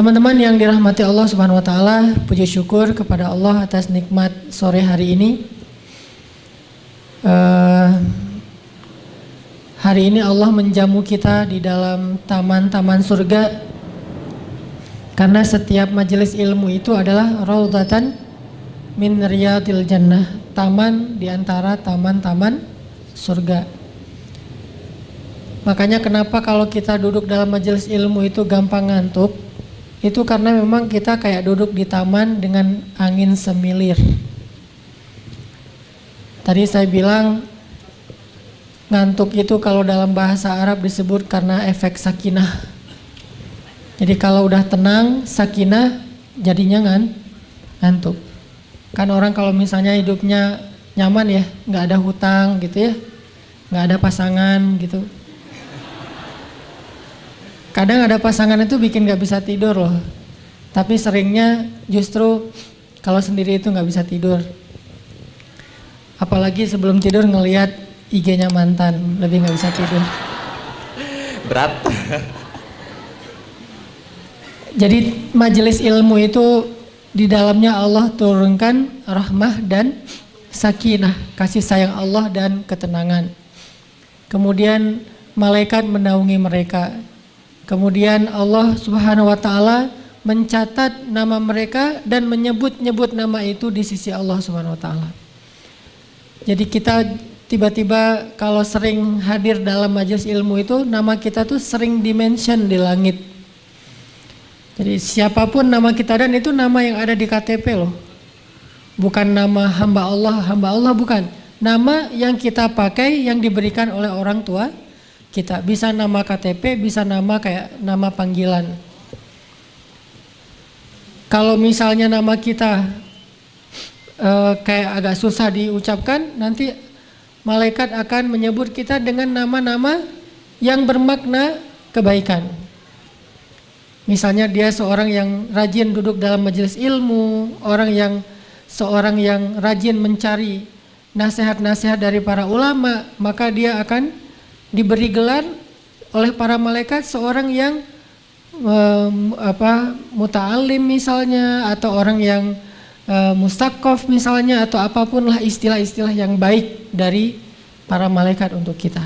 Teman-teman yang dirahmati Allah Subhanahu wa taala, puji syukur kepada Allah atas nikmat sore hari ini. Hari ini Allah menjamu kita di dalam taman-taman surga. Karena setiap majelis ilmu itu adalah raudhatan min riyadil jannah, taman di antara taman-taman surga. Makanya kenapa kalau kita duduk dalam majelis ilmu itu gampang ngantuk? Itu karena memang kita kayak duduk di taman dengan angin semilir. Tadi saya bilang ngantuk itu kalau dalam bahasa Arab disebut karena efek sakinah. Jadi kalau udah tenang, sakinah, jadinya ngantuk. Kan orang kalau misalnya hidupnya nyaman ya, nggak ada hutang gitu ya, nggak ada pasangan gitu. Kadang ada pasangan itu bikin gak bisa tidur loh. Tapi seringnya justru kalau sendiri itu gak bisa tidur. Apalagi sebelum tidur ngelihat IG-nya mantan, lebih gak bisa tidur. Berat. Jadi majelis ilmu itu di dalamnya Allah turunkan rahmah dan sakinah, kasih sayang Allah dan ketenangan. Kemudian malaikat menaungi mereka. Kemudian Allah Subhanahu wa taala mencatat nama mereka dan menyebut-nyebut nama itu di sisi Allah Subhanahu wa taala. Jadi kita tiba-tiba kalau sering hadir dalam majelis ilmu itu nama kita tuh sering dimention di langit. Jadi siapapun nama kita, dan itu nama yang ada di KTP loh. Bukan nama hamba Allah bukan. Nama yang kita pakai yang diberikan oleh orang tua kita, bisa nama KTP, bisa nama kayak nama panggilan. Kalau misalnya nama kita kayak agak susah diucapkan, nanti malaikat akan menyebut kita dengan nama-nama yang bermakna kebaikan. Misalnya dia seorang yang rajin duduk dalam majelis ilmu, seorang yang rajin mencari nasihat-nasihat dari para ulama, maka dia akan diberi gelar oleh para malaikat seorang yang muta'alim misalnya, atau orang yang mustaqof misalnya, atau apapun lah istilah-istilah yang baik dari para malaikat untuk kita.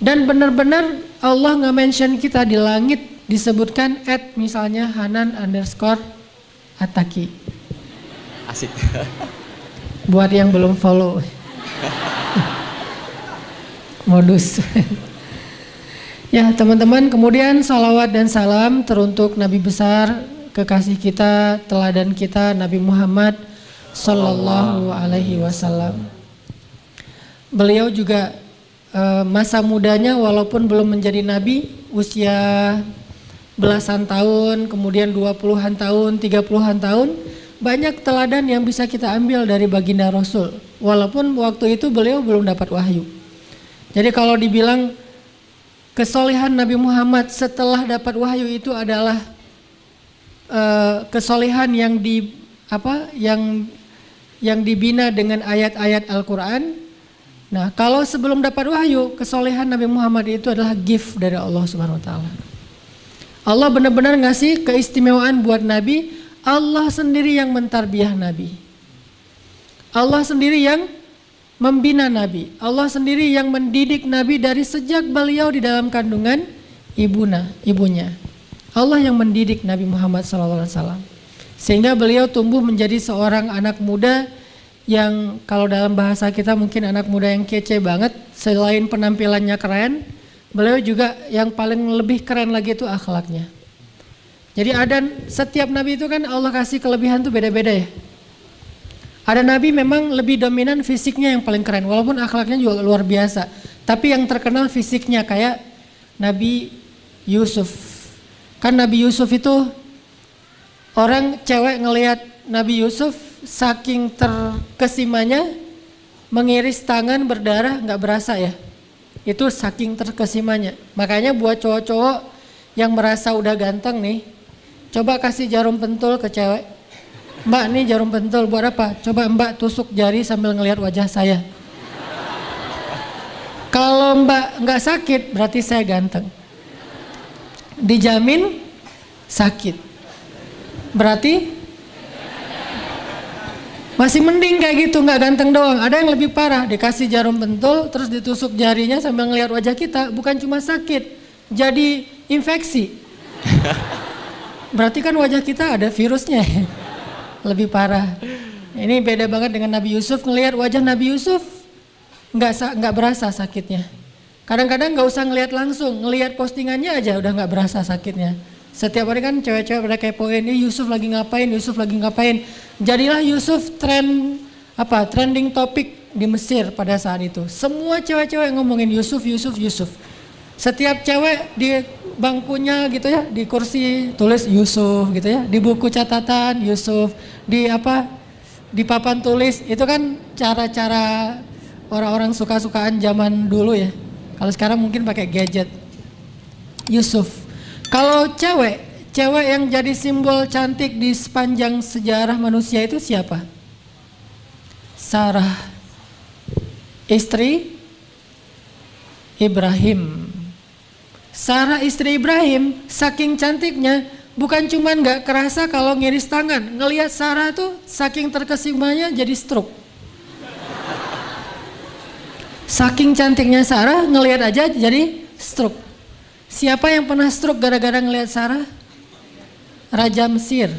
Dan benar-benar Allah nge-mention kita di langit, disebutkan misalnya Hanan_Ataki. Asik. Buat yang belum follow. Modus. Ya teman-teman, kemudian salawat dan salam teruntuk Nabi besar, kekasih kita, teladan kita, Nabi Muhammad Sallallahu Alaihi Wasallam. Beliau juga masa mudanya walaupun belum menjadi Nabi, usia belasan tahun, kemudian 20-an tahun, 30-an tahun, banyak teladan yang bisa kita ambil dari baginda Rasul. Walaupun waktu itu beliau belum dapat wahyu. Jadi kalau dibilang kesolehan Nabi Muhammad setelah dapat wahyu itu adalah kesolehan yang dibina dengan ayat-ayat Al-Quran. Nah, kalau sebelum dapat wahyu, kesolehan Nabi Muhammad itu adalah gift dari Allah Subhanahu wa taala. Allah benar-benar ngasih keistimewaan buat Nabi. Allah sendiri yang mentarbiyah Nabi. Allah sendiri yang membina Nabi. Allah sendiri yang mendidik Nabi dari sejak beliau di dalam kandungan ibunya. Allah yang mendidik Nabi Muhammad SAW. Sehingga beliau tumbuh menjadi seorang anak muda yang kalau dalam bahasa kita mungkin anak muda yang kece banget. Selain penampilannya keren, beliau juga yang paling lebih keren lagi itu akhlaknya. Jadi setiap Nabi itu kan Allah kasih kelebihan tuh beda-beda ya. Ada Nabi memang lebih dominan fisiknya yang paling keren, walaupun akhlaknya juga luar biasa. Tapi yang terkenal fisiknya kayak Nabi Yusuf. Kan Nabi Yusuf itu orang cewek ngelihat Nabi Yusuf saking terkesimanya, mengiris tangan berdarah nggak berasa ya. Itu saking terkesimanya. Makanya buat cowok-cowok yang merasa udah ganteng nih, coba kasih jarum pentul ke cewek. Mbak, nih jarum pentul buat apa? Coba Mbak tusuk jari sambil ngelihat wajah saya. Kalau Mbak nggak sakit, berarti saya ganteng. Dijamin sakit. Berarti masih mending kayak gitu, nggak ganteng doang. Ada yang lebih parah, dikasih jarum pentul terus ditusuk jarinya sambil ngelihat wajah kita, bukan cuma sakit, jadi infeksi. Berarti kan wajah kita ada virusnya. Lebih parah. Ini beda banget dengan Nabi Yusuf. Ngelihat wajah Nabi Yusuf nggak berasa sakitnya. Kadang-kadang nggak usah ngelihat langsung, ngelihat postingannya aja udah nggak berasa sakitnya. Setiap hari kan cewek-cewek pada kepoin, Yusuf lagi ngapain, Yusuf lagi ngapain. Jadilah Yusuf trending topik di Mesir pada saat itu. Semua cewek-cewek ngomongin Yusuf, Yusuf, Yusuf. Setiap cewek di bangkunya gitu ya, di kursi tulis Yusuf gitu ya, di buku catatan Yusuf, di papan tulis. Itu kan cara-cara orang-orang suka-sukaan zaman dulu ya. Kalau sekarang mungkin pakai gadget. Yusuf. Kalau cewek yang jadi simbol cantik di sepanjang sejarah manusia itu siapa? Sarah, istri Ibrahim. Sarah istri Ibrahim saking cantiknya, bukan cuman gak kerasa kalau ngiris tangan. Ngelihat Sarah tuh saking terkesimanya jadi stroke. Saking cantiknya Sarah, ngelihat aja jadi stroke. Siapa yang pernah stroke gara-gara ngelihat Sarah? Raja Mesir.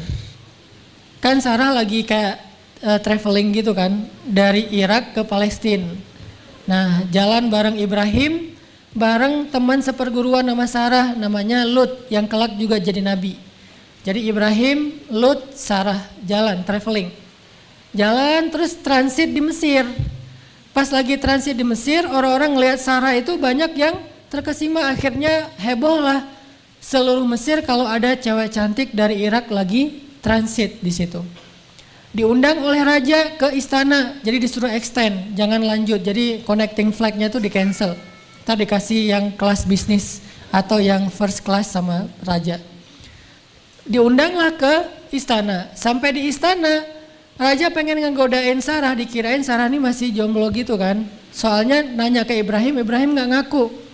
Kan Sarah lagi kayak traveling gitu kan, dari Irak ke Palestina. Nah, jalan bareng Ibrahim, bareng teman seperguruan nama Sarah, namanya Lut, yang kelak juga jadi nabi. Jadi Ibrahim, Lut, Sarah jalan, traveling. Jalan terus transit di Mesir. Pas lagi transit di Mesir, orang-orang ngelihat Sarah itu banyak yang terkesima, akhirnya heboh lah seluruh Mesir kalau ada cewek cantik dari Irak lagi transit di situ. Diundang oleh raja ke istana, jadi disuruh extend, jangan lanjut. Jadi connecting flight-nya tuh di cancel. Ntar dikasih yang kelas bisnis atau yang first class sama raja. Diundanglah ke istana. Sampai di istana, raja pengen ngegodain Sarah, dikirain Sarah ini masih jomblo gitu kan. Soalnya nanya ke Ibrahim, Ibrahim gak ngaku.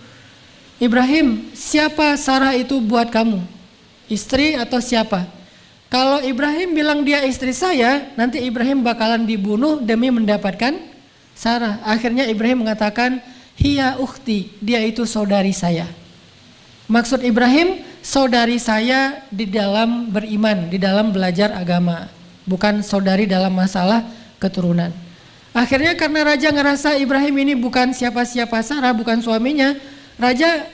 Ibrahim, siapa Sarah itu buat kamu? Istri atau siapa? Kalau Ibrahim bilang dia istri saya, nanti Ibrahim bakalan dibunuh demi mendapatkan Sarah. Akhirnya Ibrahim mengatakan, hiya ukhti, dia itu saudari saya. Maksud Ibrahim, saudari saya di dalam beriman, di dalam belajar agama. Bukan saudari dalam masalah keturunan. Akhirnya karena raja ngerasa Ibrahim ini bukan siapa-siapa Sarah, bukan suaminya, raja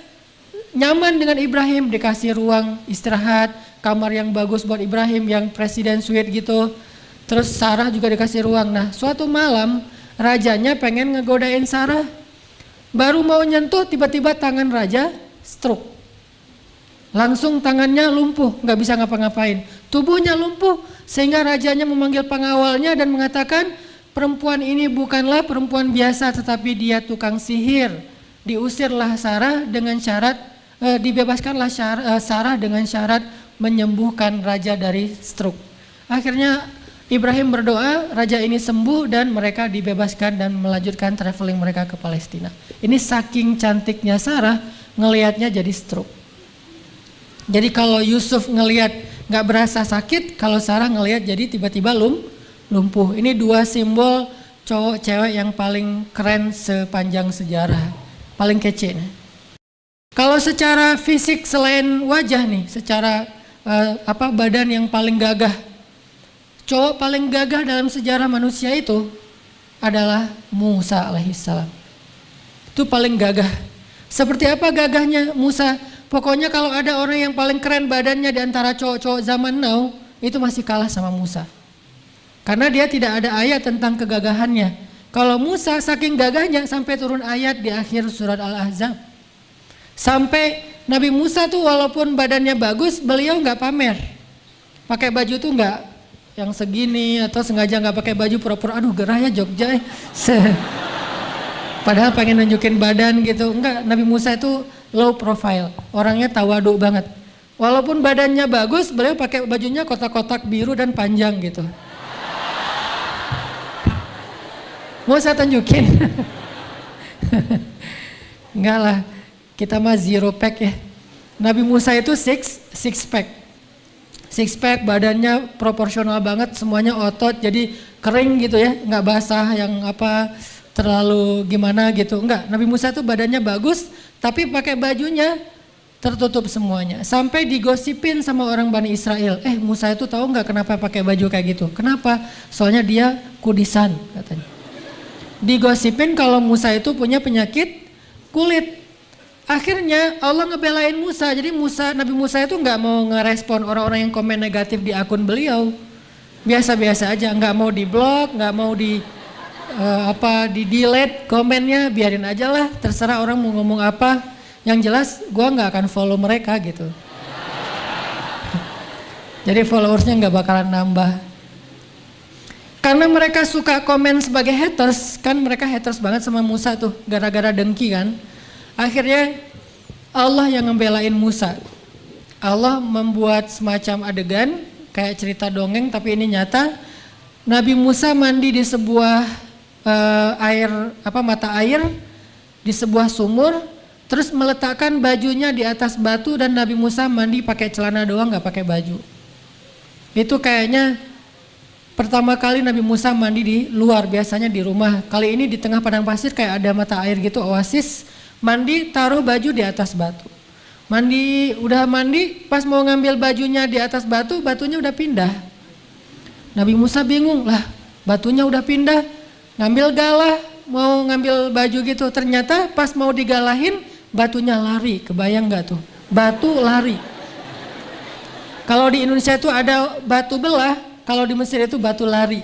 nyaman dengan Ibrahim, dikasih ruang istirahat, kamar yang bagus buat Ibrahim, yang presiden suite gitu. Terus Sarah juga dikasih ruang. Nah, suatu malam rajanya pengen ngegodain Sarah. Baru mau nyentuh, tiba-tiba tangan raja stroke. Langsung tangannya lumpuh, nggak bisa ngapa-ngapain. Tubuhnya lumpuh, sehingga rajanya memanggil pengawalnya dan mengatakan, perempuan ini bukanlah perempuan biasa, tetapi dia tukang sihir. Diusirlah Sarah dengan syarat, dibebaskanlah Sarah dengan syarat menyembuhkan raja dari stroke. Akhirnya Ibrahim berdoa, raja ini sembuh dan mereka dibebaskan dan melanjutkan traveling mereka ke Palestina. Ini saking cantiknya Sarah, ngelihatnya jadi stroke. Jadi kalau Yusuf ngelihat nggak berasa sakit, kalau Sarah ngelihat jadi tiba-tiba lumpuh. Ini dua simbol cowok cewek yang paling keren sepanjang sejarah, paling kece. Kalau secara fisik selain wajah nih, secara badan yang paling gagah, cowok paling gagah dalam sejarah manusia itu adalah Musa alaihissalam. Itu paling gagah. Seperti apa gagahnya Musa? Pokoknya kalau ada orang yang paling keren badannya di antara cowok-cowok zaman now, itu masih kalah sama Musa. Karena dia tidak ada ayat tentang kegagahannya. Kalau Musa saking gagahnya sampai turun ayat di akhir surat Al-Ahzab. Sampai Nabi Musa tuh walaupun badannya bagus, beliau nggak pamer. Pakai baju tuh nggak yang segini atau sengaja nggak pakai baju pura-pura, aduh gerah ya Jogja. Padahal pengen nunjukin badan gitu. Enggak, Nabi Musa itu low profile, orangnya tawaduk banget. Walaupun badannya bagus, beliau pakai bajunya kotak-kotak biru dan panjang gitu. Mau saya tunjukin? Enggak lah, kita mah zero pack ya. Nabi Musa itu six pack. six pack, badannya proporsional banget, semuanya otot, jadi kering gitu ya, nggak basah yang apa terlalu gimana gitu, enggak. Nabi Musa tuh badannya bagus, tapi pakai bajunya tertutup semuanya. Sampai digosipin sama orang Bani Israel, Musa itu tahu nggak kenapa pakai baju kayak gitu? Kenapa? Soalnya dia kudisan katanya. Digosipin kalau Musa itu punya penyakit kulit. Akhirnya Allah ngebelain Musa. Jadi Nabi Musa itu nggak mau ngerespon orang-orang yang komen negatif di akun beliau. Biasa-biasa aja, nggak mau di-blok, nggak mau di delete komennya, biarin aja lah, terserah orang mau ngomong apa. Yang jelas gue nggak akan follow mereka gitu. Jadi followersnya nggak bakalan nambah. Karena mereka suka komen sebagai haters, kan mereka haters banget sama Musa tuh, gara-gara dengki kan. Akhirnya Allah yang ngebelain Musa. Allah membuat semacam adegan kayak cerita dongeng tapi ini nyata. Nabi Musa mandi di sebuah mata air di sebuah sumur. Terus meletakkan bajunya di atas batu dan Nabi Musa mandi pakai celana doang, nggak pakai baju. Itu kayaknya pertama kali Nabi Musa mandi di luar, biasanya di rumah. Kali ini di tengah padang pasir kayak ada mata air gitu, oasis. Mandi, taruh baju di atas batu. Udah mandi, pas mau ngambil bajunya di atas batu, batunya udah pindah. Nabi Musa bingung, lah batunya udah pindah, ngambil galah, mau ngambil baju gitu. Ternyata pas mau digalahin, batunya lari, kebayang nggak tuh? Batu lari. Kalau di Indonesia itu ada batu belah, kalau di Mesir itu batu lari.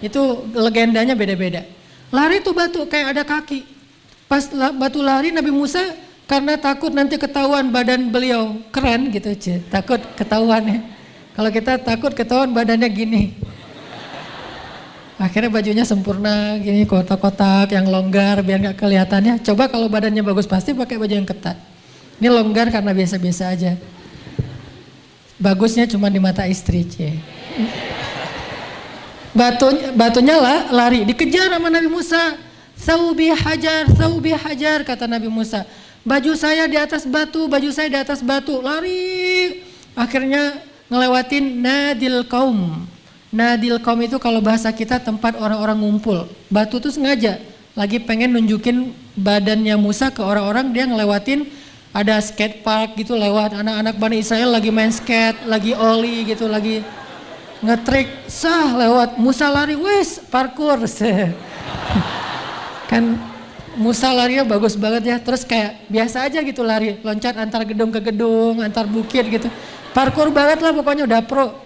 Itu legendanya beda-beda. Lari tuh batu kayak ada kaki. Pas batu lari, Nabi Musa karena takut nanti ketahuan badan beliau keren gitu aja, takut ketahuan ya. Kalau kita takut ketahuan badannya gini. Akhirnya bajunya sempurna gini, kotak-kotak yang longgar biar nggak kelihatannya. Coba kalau badannya bagus pasti pakai baju yang ketat. Ini longgar karena biasa-biasa aja. Bagusnya cuma di mata istri, Batunya lari, dikejar sama Nabi Musa. Saubi hajar, kata Nabi Musa. Baju saya di atas batu, lari. Akhirnya ngelewatin Nadil Qaum. Nadil Qaum itu kalau bahasa kita tempat orang-orang ngumpul. Batu tuh sengaja lagi pengen nunjukin badannya Musa ke orang-orang, dia ngelewatin ada skate park gitu, lewat anak-anak Bani Israel lagi main skate, lagi oli gitu, lagi ngetrik, lewat. Musa lari, wes parkour. Kan Musa larinya bagus banget ya, terus kayak biasa aja gitu lari, loncat antar gedung ke gedung, antar bukit gitu. Parkour banget lah pokoknya, udah pro.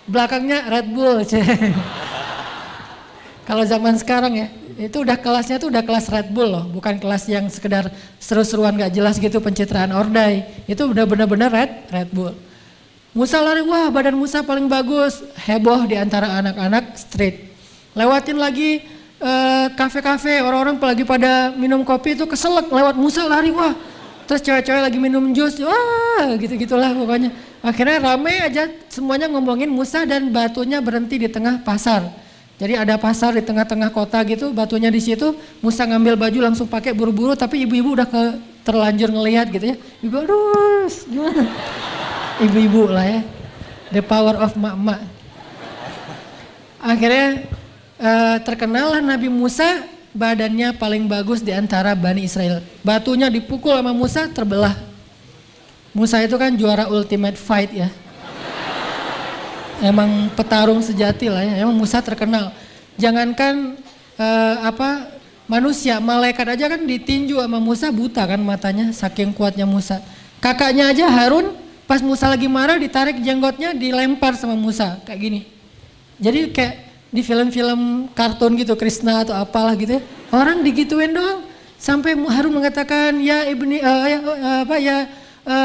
Belakangnya Red Bull. Kalau zaman sekarang ya, itu udah kelasnya tuh udah kelas Red Bull loh, bukan kelas yang sekedar seru-seruan gak jelas gitu, pencitraan ordai. Itu udah benar-benar Red Bull. Musa lari, wah badan Musa paling bagus, heboh di antara anak-anak street. Lewatin lagi kafe-kafe, orang-orang lagi pada minum kopi itu keselak, lewat Musa lari, wah. Terus cewek-cewek lagi minum jus, wah gitu-gitulah pokoknya. Akhirnya rame aja semuanya ngomongin Musa dan batunya berhenti di tengah pasar. Jadi ada pasar di tengah-tengah kota gitu, batunya di situ. Musa ngambil baju langsung pakai buru-buru, tapi ibu-ibu udah terlanjur ngelihat gitu ya. Ibu aduh gimana? Ibu-ibu lah ya. The power of mak-mak. Akhirnya terkenal lah Nabi Musa badannya paling bagus di antara Bani Israel. Batunya dipukul sama Musa terbelah. Musa itu kan juara ultimate fight ya. Emang petarung sejati lah ya. Emang Musa terkenal. Jangankan manusia, malaikat aja kan ditinju sama Musa, buta kan matanya saking kuatnya Musa. Kakaknya aja Harun pas Musa lagi marah ditarik jenggotnya, dilempar sama Musa kayak gini. Jadi kayak di film-film kartun gitu, Krishna atau apalah gitu ya. Orang digituin doang. Sampai Harun mengatakan ya ibni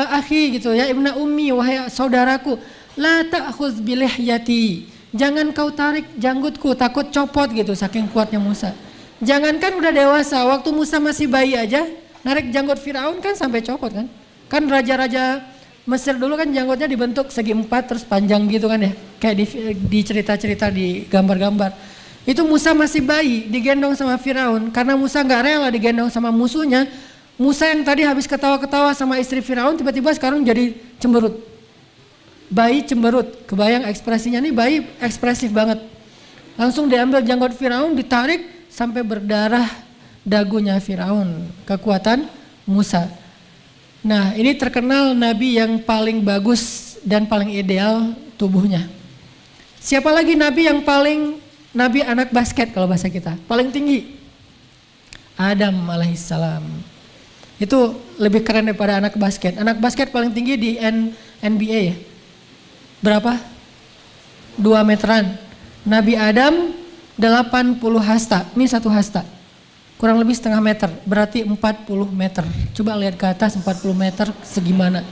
akhi gitu, ya ibna ummi, wahai saudaraku, la ta'khudz bilihyati. Jangan kau tarik janggutku, takut copot gitu saking kuatnya Musa. Jangankan udah dewasa, waktu Musa masih bayi aja narik janggut Firaun kan sampai copot kan. Kan raja-raja Mesir dulu kan janggutnya dibentuk segi empat terus panjang gitu kan ya. Kayak di cerita-cerita di gambar-gambar. Itu Musa masih bayi digendong sama Firaun. Karena Musa gak rela digendong sama musuhnya. Musa yang tadi habis ketawa-ketawa sama istri Firaun tiba-tiba sekarang jadi cemberut. bayi cemberut. Kebayang ekspresinya nih, bayi ekspresif banget. Langsung diambil janggut Firaun, ditarik sampai berdarah dagunya Firaun. Kekuatan Musa. Nah, ini terkenal nabi yang paling bagus dan paling ideal tubuhnya. Siapa lagi nabi yang paling, nabi anak basket kalau bahasa kita, paling tinggi? Adam alaihissalam. Itu lebih keren daripada anak basket. Anak basket paling tinggi di NBA ya. Berapa? 2 meteran. Nabi Adam 80 hasta. Ini 1 hasta. Kurang lebih setengah meter. Berarti 40 meter. Coba lihat ke atas 40 meter segimana.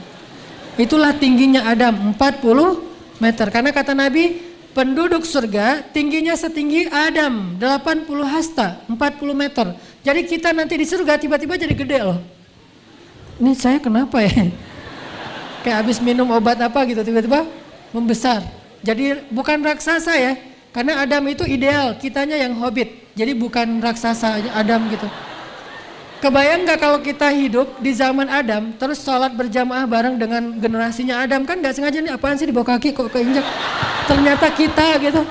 Itulah tingginya Adam, 40 meter. Karena kata Nabi, penduduk surga tingginya setinggi Adam, 80 hasta, 40 meter. Jadi kita nanti di surga tiba-tiba jadi gede loh. Ini saya kenapa ya? Kayak habis minum obat apa gitu tiba-tiba membesar. Jadi bukan raksasa ya. Karena Adam itu ideal, kitanya yang hobbit. Jadi bukan raksasa Adam gitu. Kebayang gak kalau kita hidup di zaman Adam, terus sholat berjamaah bareng dengan generasinya Adam, kan gak sengaja nih apaan sih di bawah kaki kok keinjak. Ternyata kita gitu.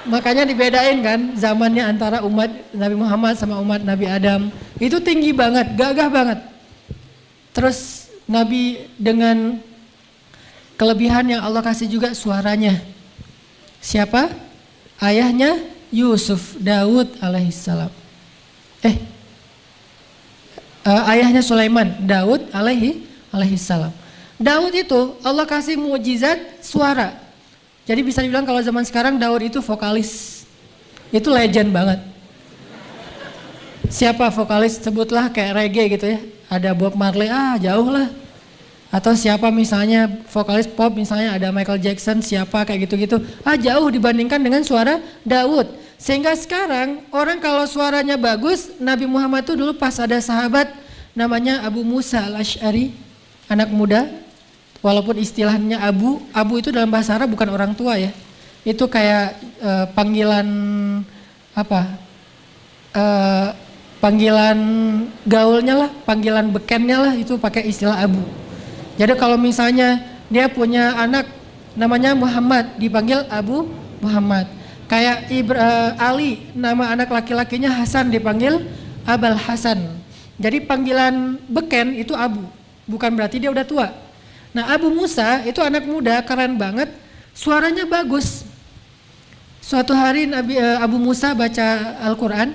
Makanya dibedain kan zamannya antara umat Nabi Muhammad sama umat Nabi Adam. Itu tinggi banget, gagah banget. Terus Nabi dengan kelebihan yang Allah kasih juga suaranya. Siapa? Ayahnya Yusuf, Daud alaihissalam. Ayahnya Sulaiman, Daud alaihissalam. Daud itu Allah kasih mukjizat suara. Jadi bisa dibilang kalau zaman sekarang Daud itu vokalis. Itu legend banget. Siapa vokalis? Sebutlah kayak reggae gitu ya. Ada Bob Marley, jauh lah. Atau siapa misalnya vokalis pop, misalnya ada Michael Jackson, siapa kayak gitu-gitu. Jauh dibandingkan dengan suara Daud. Sehingga sekarang orang kalau suaranya bagus, Nabi Muhammad itu dulu pas ada sahabat namanya Abu Musa al-Ash'ari, anak muda, walaupun istilahnya Abu itu dalam bahasa Arab bukan orang tua ya. Itu kayak panggilan apa? Panggilan gaulnya lah, panggilan bekennya lah, itu pakai istilah Abu. Jadi kalau misalnya dia punya anak namanya Muhammad, dipanggil Abu Muhammad. Kayak Ali, nama anak laki-lakinya Hasan, dipanggil Abul Hasan. Jadi panggilan beken itu Abu, bukan berarti dia udah tua. Nah Abu Musa itu anak muda, keren banget, suaranya bagus. Suatu hari Abu Musa baca Al-Quran,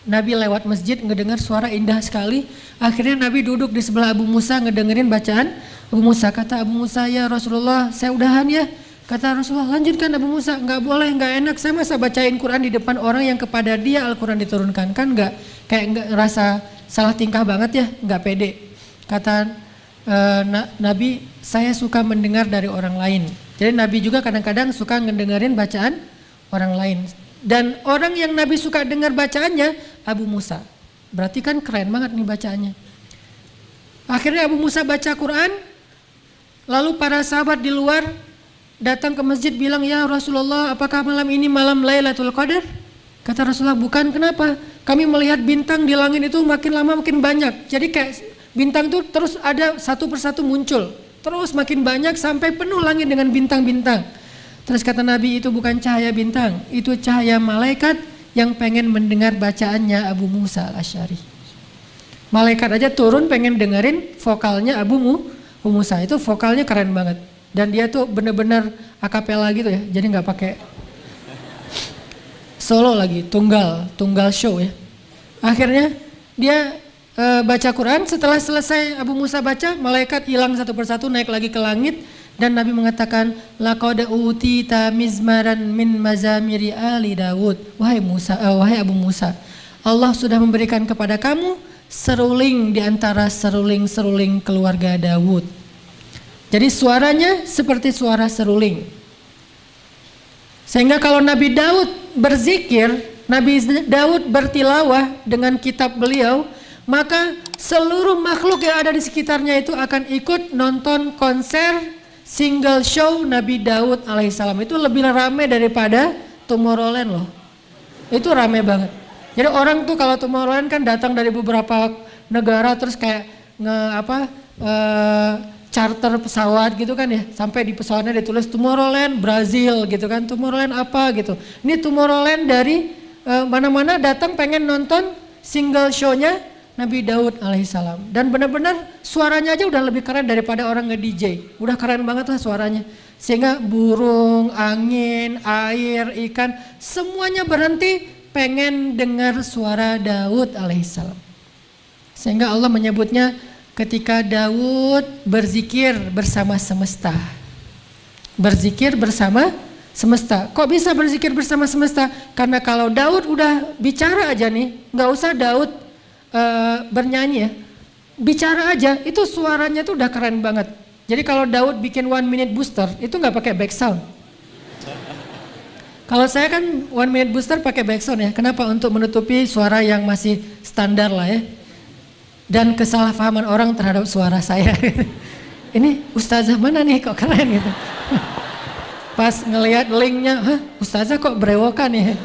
Nabi lewat masjid ngedengar suara indah sekali. Akhirnya Nabi duduk di sebelah Abu Musa ngedengerin bacaan Abu Musa. Kata Abu Musa, ya Rasulullah saya udahan ya. Kata Rasulullah, lanjutkan Abu Musa. Enggak boleh, enggak enak. Saya masa bacain Quran di depan orang yang kepada dia Al-Quran diturunkan. Kan enggak, kayak enggak rasa salah tingkah banget ya, enggak pede. Kata Nabi, saya suka mendengar dari orang lain. Jadi Nabi juga kadang-kadang suka ngedengerin bacaan orang lain. Dan orang yang Nabi suka dengar bacaannya, Abu Musa. Berarti kan keren banget nih bacaannya. Akhirnya Abu Musa baca Quran, lalu para sahabat di luar datang ke masjid bilang, ya Rasulullah, apakah malam ini malam Lailatul Qadar? Kata Rasulullah, bukan. Kenapa? Kami melihat bintang di langit itu makin lama makin banyak. Jadi kayak bintang itu terus ada satu persatu muncul. Terus makin banyak sampai penuh langit dengan bintang-bintang. Terus kata Nabi, itu bukan cahaya bintang, itu cahaya malaikat yang pengen mendengar bacaannya Abu Musa al-Ash'ari. Malaikat aja turun pengen dengerin vokalnya Abu Musa. Itu vokalnya keren banget. Dan dia tuh bener-bener akapela gitu ya, jadi nggak pakai solo lagi, tunggal show ya. Akhirnya dia baca Quran, setelah selesai Abu Musa baca, malaikat hilang satu persatu naik lagi ke langit. Dan Nabi mengatakan, laqad utita mizmaran min mazamiri ali Daud. Wahai Abu Musa, Allah sudah memberikan kepada kamu seruling di antara seruling-seruling keluarga Daud. Jadi suaranya seperti suara seruling. Sehingga kalau Nabi Daud berzikir, Nabi Daud bertilawah dengan kitab beliau, maka seluruh makhluk yang ada di sekitarnya itu akan ikut nonton konser single show Nabi Daud alaihissalam. Itu lebih ramai daripada Tomorrowland loh. Itu ramai banget. Jadi orang tuh kalau Tomorrowland kan datang dari beberapa negara terus kayak charter pesawat gitu kan ya, sampai di pesawatnya ditulis Tomorrowland Brazil gitu kan, Tomorrowland apa gitu. Ini Tomorrowland dari mana-mana datang pengen nonton single show-nya Nabi Daud alaihissalam. Dan benar-benar suaranya aja udah lebih keren daripada orang nge-DJ. Udah keren banget lah suaranya. Sehingga burung, angin, air, ikan semuanya berhenti pengen dengar suara Daud alaihissalam. Sehingga Allah menyebutnya ketika Daud berzikir bersama semesta. Berzikir bersama semesta. Kok bisa berzikir bersama semesta? Karena kalau Daud udah bicara aja nih, nggak usah Daud bernyanyi ya. Bicara aja, itu suaranya tuh udah keren banget. Jadi kalau Daud bikin 1 minute booster, itu nggak pakai back sound. Kalau saya kan 1 minute booster pakai back sound ya. Kenapa? Untuk menutupi suara yang masih standar lah ya. Dan kesalahpahaman orang terhadap suara saya. Ini ustazah mana nih kok keren gitu. Pas ngelihat linknya, hah ustazah kok berewokan ya.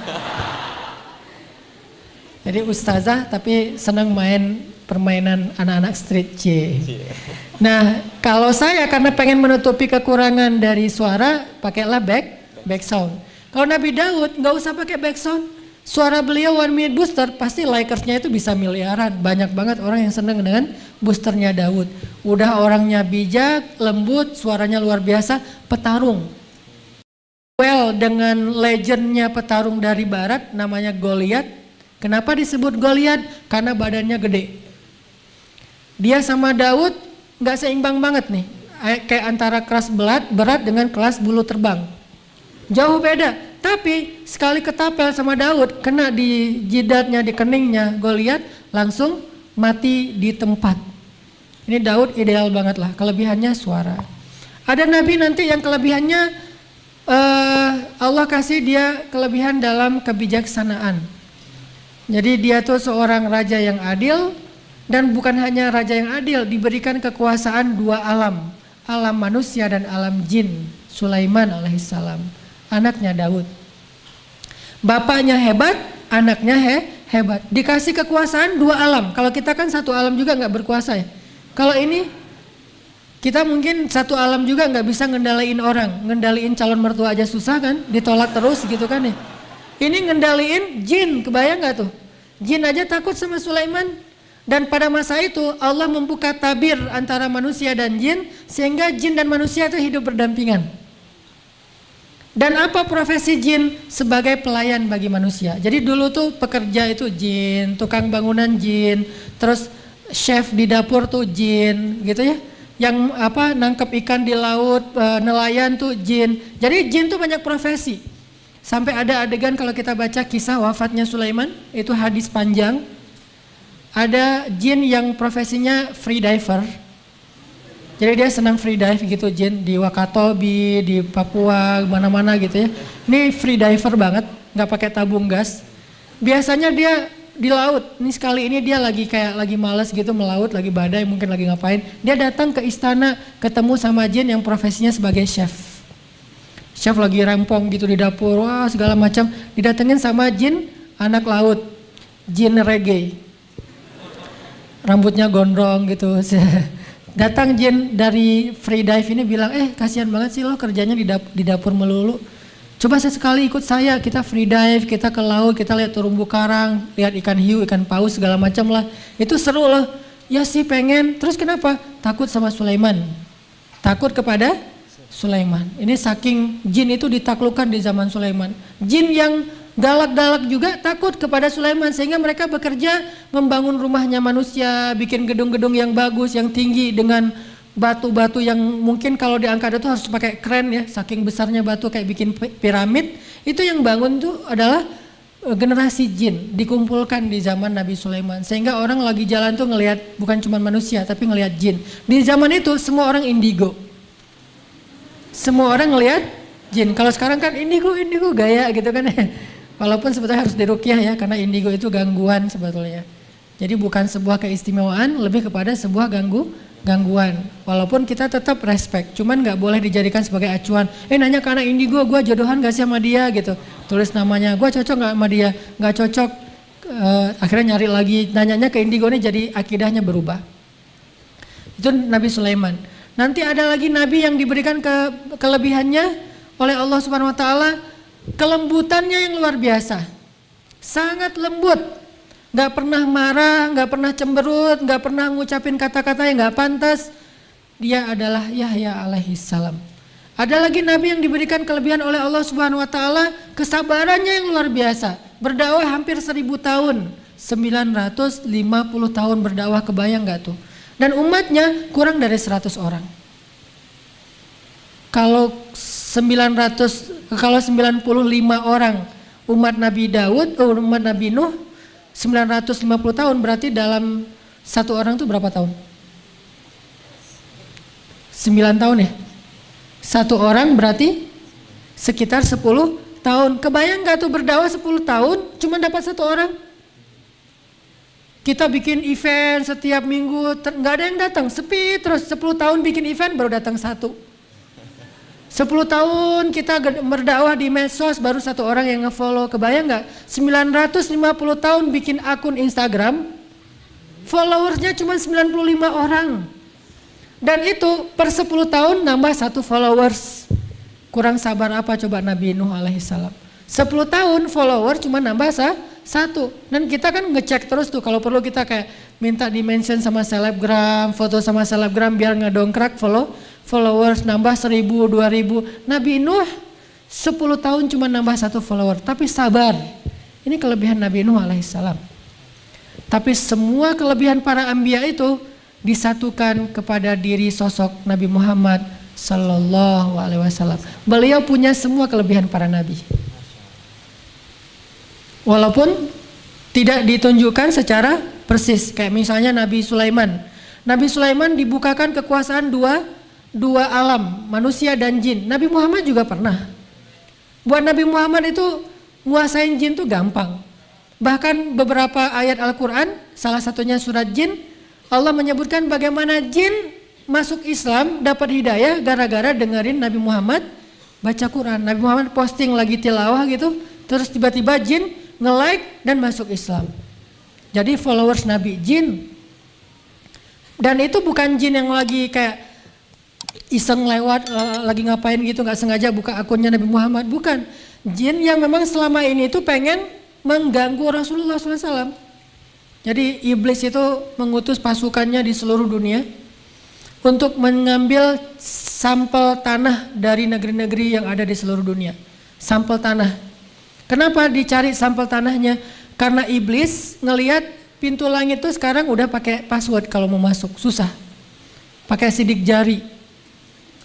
Jadi ustazah tapi senang main permainan anak-anak street C. Nah kalau saya karena pengen menutupi kekurangan dari suara, pakailah back sound. Kalau Nabi Daud nggak usah pakai back sound. Suara beliau 1 minute booster pasti likersnya itu bisa miliaran. Banyak banget orang yang seneng dengan boosternya Daud. Udah orangnya bijak, lembut, suaranya luar biasa, petarung. Well dengan legendnya petarung dari barat namanya Goliat. Kenapa disebut Goliat? Karena badannya gede. Dia sama Daud gak seimbang banget nih. Kayak antara kelas berat dengan kelas bulu terbang. Jauh beda. Tapi sekali ketapel sama Daud, kena di jidatnya, di keningnya Goliat, langsung mati di tempat. Ini Daud ideal banget lah, kelebihannya suara. Ada nabi nanti yang kelebihannya Allah kasih dia kelebihan dalam kebijaksanaan. Jadi dia tuh seorang raja yang adil, dan bukan hanya raja yang adil, diberikan kekuasaan 2 alam, alam manusia dan alam jin. Sulaiman alaihissalam, anaknya Daud. Bapaknya hebat, anaknya hebat. Dikasih kekuasaan 2 alam. Kalau kita kan 1 alam juga nggak berkuasa ya. Kalau ini kita mungkin 1 alam juga nggak bisa ngendaliin orang. Ngendaliin calon mertua aja susah kan, ditolak terus gitu kan ya. Ini ngendaliin jin, kebayang nggak tuh? Jin aja takut sama Sulaiman. Dan pada masa itu Allah membuka tabir antara manusia dan jin, sehingga jin dan manusia itu hidup berdampingan. Dan apa profesi jin? Sebagai pelayan bagi manusia. Jadi dulu tuh pekerja itu jin, tukang bangunan jin, terus chef di dapur tuh jin, gitu ya. Yang nangkep ikan di laut, nelayan tuh jin. Jadi jin tuh banyak profesi. Sampai ada adegan kalau kita baca kisah wafatnya Sulaiman, itu hadis panjang. Ada jin yang profesinya free diver. Jadi dia senang free dive gitu jin, di Wakatobi, di Papua, mana-mana gitu ya. Ini free diver banget, nggak pakai tabung gas. Biasanya dia di laut. Ini sekali ini dia lagi males gitu melaut, lagi badai, mungkin lagi ngapain. Dia datang ke istana, ketemu sama jin yang profesinya sebagai chef. Chef lagi rempong gitu di dapur, wah segala macam. Didatengin sama jin anak laut, jin reggae. Rambutnya gondrong gitu. Datang jin dari free dive ini bilang, kasihan banget sih lo kerjanya di dapur melulu. Coba sesekali ikut saya, kita free dive, kita ke laut, kita lihat terumbu karang, lihat ikan hiu, ikan paus segala macam lah. Itu seru loh. Ya sih pengen. Terus kenapa? Takut sama Sulaiman. Takut kepada Sulaiman. Ini saking jin itu ditaklukkan di zaman Sulaiman. Jin yang galak-galak juga takut kepada Sulaiman, sehingga mereka bekerja membangun rumahnya manusia, bikin gedung-gedung yang bagus, yang tinggi dengan batu-batu yang mungkin kalau diangkat itu harus pakai kren ya, saking besarnya batu kayak bikin piramid. Itu yang bangun tuh adalah generasi jin dikumpulkan di zaman Nabi Sulaiman, sehingga orang lagi jalan tuh ngelihat bukan cuma manusia tapi ngelihat jin. Di zaman itu semua orang indigo. Semua orang ngelihat jin. Kalau sekarang kan indigo gaya gitu kan. Walaupun sebetulnya harus diruqyah ya, karena indigo itu gangguan sebetulnya. Jadi bukan sebuah keistimewaan, lebih kepada sebuah gangguan. Walaupun kita tetap respect, cuman nggak boleh dijadikan sebagai acuan. Nanya ke anak indigo, gue jodohan gak sih sama dia gitu. Tulis namanya, gue cocok gak sama dia? Gak cocok. Akhirnya nyari lagi, nanyanya ke indigo ini jadi akidahnya berubah. Itu Nabi Sulaiman. Nanti ada lagi nabi yang diberikan kelebihannya oleh Allah Subhanahu wa taala, kelembutannya yang luar biasa. Sangat lembut. Gak pernah marah, gak pernah cemberut, gak pernah ngucapin kata-kata yang gak pantas. Dia adalah Yahya alaihissalam. Ada lagi nabi yang diberikan kelebihan oleh Allah Subhanahu wa taala, kesabarannya yang luar biasa. Berdakwah hampir 1000 tahun, 950 tahun berdakwah, kebayang gak tuh? Dan umatnya kurang dari 100 orang. Kalau 95 orang umat Nabi Daud, umat Nabi Nuh 950 tahun, berarti dalam satu orang tuh berapa tahun? 9 tahun ya? Satu orang berarti sekitar 10 tahun. Kebayang gak tuh berdakwah 10 tahun cuma dapat satu orang? Kita bikin event setiap minggu, gak ada yang datang, sepi terus. 10 tahun bikin event baru datang satu. 10 tahun kita berdakwah di medsos baru satu orang yang nge-follow. Kebayang gak? 950 tahun bikin akun Instagram, followersnya cuma 95 orang. Dan itu per 10 tahun nambah satu followers. Kurang sabar apa coba Nabi Nuh alaihissalam. 10 tahun follower cuma nambah satu. Dan kita kan ngecek terus tuh, kalau perlu kita kayak minta di-mention sama selebgram, foto sama selebgram biar ngedongkrak followers nambah 1000, 2000. Nabi Nuh 10 tahun cuma nambah satu follower, tapi sabar. Ini kelebihan Nabi Nuh alaihissalam. Tapi semua kelebihan para anbiya itu disatukan kepada diri sosok Nabi Muhammad sallallahu alaihi wasallam. Beliau punya semua kelebihan para nabi. Walaupun tidak ditunjukkan secara persis. Kayak misalnya Nabi Sulaiman. Nabi Sulaiman dibukakan kekuasaan dua alam, manusia dan jin. Nabi Muhammad juga pernah. Buat Nabi Muhammad itu nguasain jin tuh gampang. Bahkan beberapa ayat Al-Quran, salah satunya surat Jin, Allah menyebutkan bagaimana jin masuk Islam, dapat hidayah gara-gara dengerin Nabi Muhammad baca Quran. Nabi Muhammad posting lagi tilawah gitu, terus tiba-tiba jin nge-like dan masuk Islam. Jadi followers Nabi jin. Dan itu bukan jin yang lagi kayak iseng lewat, lagi ngapain gitu, gak sengaja buka akunnya Nabi Muhammad. Bukan. Jin yang memang selama ini itu pengen mengganggu Rasulullah SAW. Jadi iblis itu mengutus pasukannya di seluruh dunia untuk mengambil sampel tanah dari negeri-negeri yang ada di seluruh dunia. Sampel tanah. Kenapa dicari sampel tanahnya? Karena iblis ngelihat pintu langit itu sekarang udah pakai password kalau mau masuk, susah. Pakai sidik jari.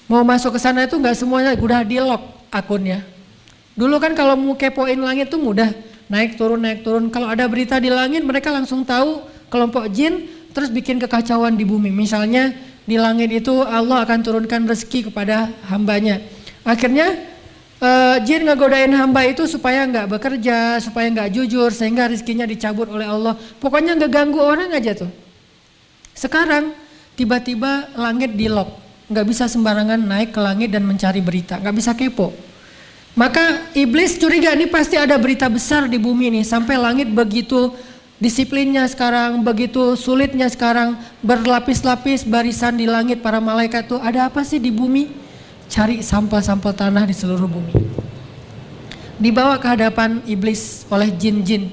Mau masuk ke sana itu nggak semuanya udah di-lock akunnya. Dulu kan kalau mau kepoin langit tuh mudah. Naik turun. Kalau ada berita di langit mereka langsung tahu kelompok jin, terus bikin kekacauan di bumi. Misalnya di langit itu Allah akan turunkan rezeki kepada hambanya. Akhirnya jin ngegodain hamba itu supaya nggak bekerja, supaya nggak jujur, sehingga rezekinya dicabut oleh Allah. Pokoknya ngeganggu orang aja tuh. Sekarang tiba-tiba langit di lock, nggak bisa sembarangan naik ke langit dan mencari berita, nggak bisa kepo. Maka iblis curiga ini pasti ada berita besar di bumi ini, sampai langit begitu disiplinnya sekarang, begitu sulitnya sekarang, berlapis-lapis barisan di langit para malaikat tuh, ada apa sih di bumi? Cari sampel-sampel tanah di seluruh bumi. Dibawa ke hadapan iblis oleh jin-jin.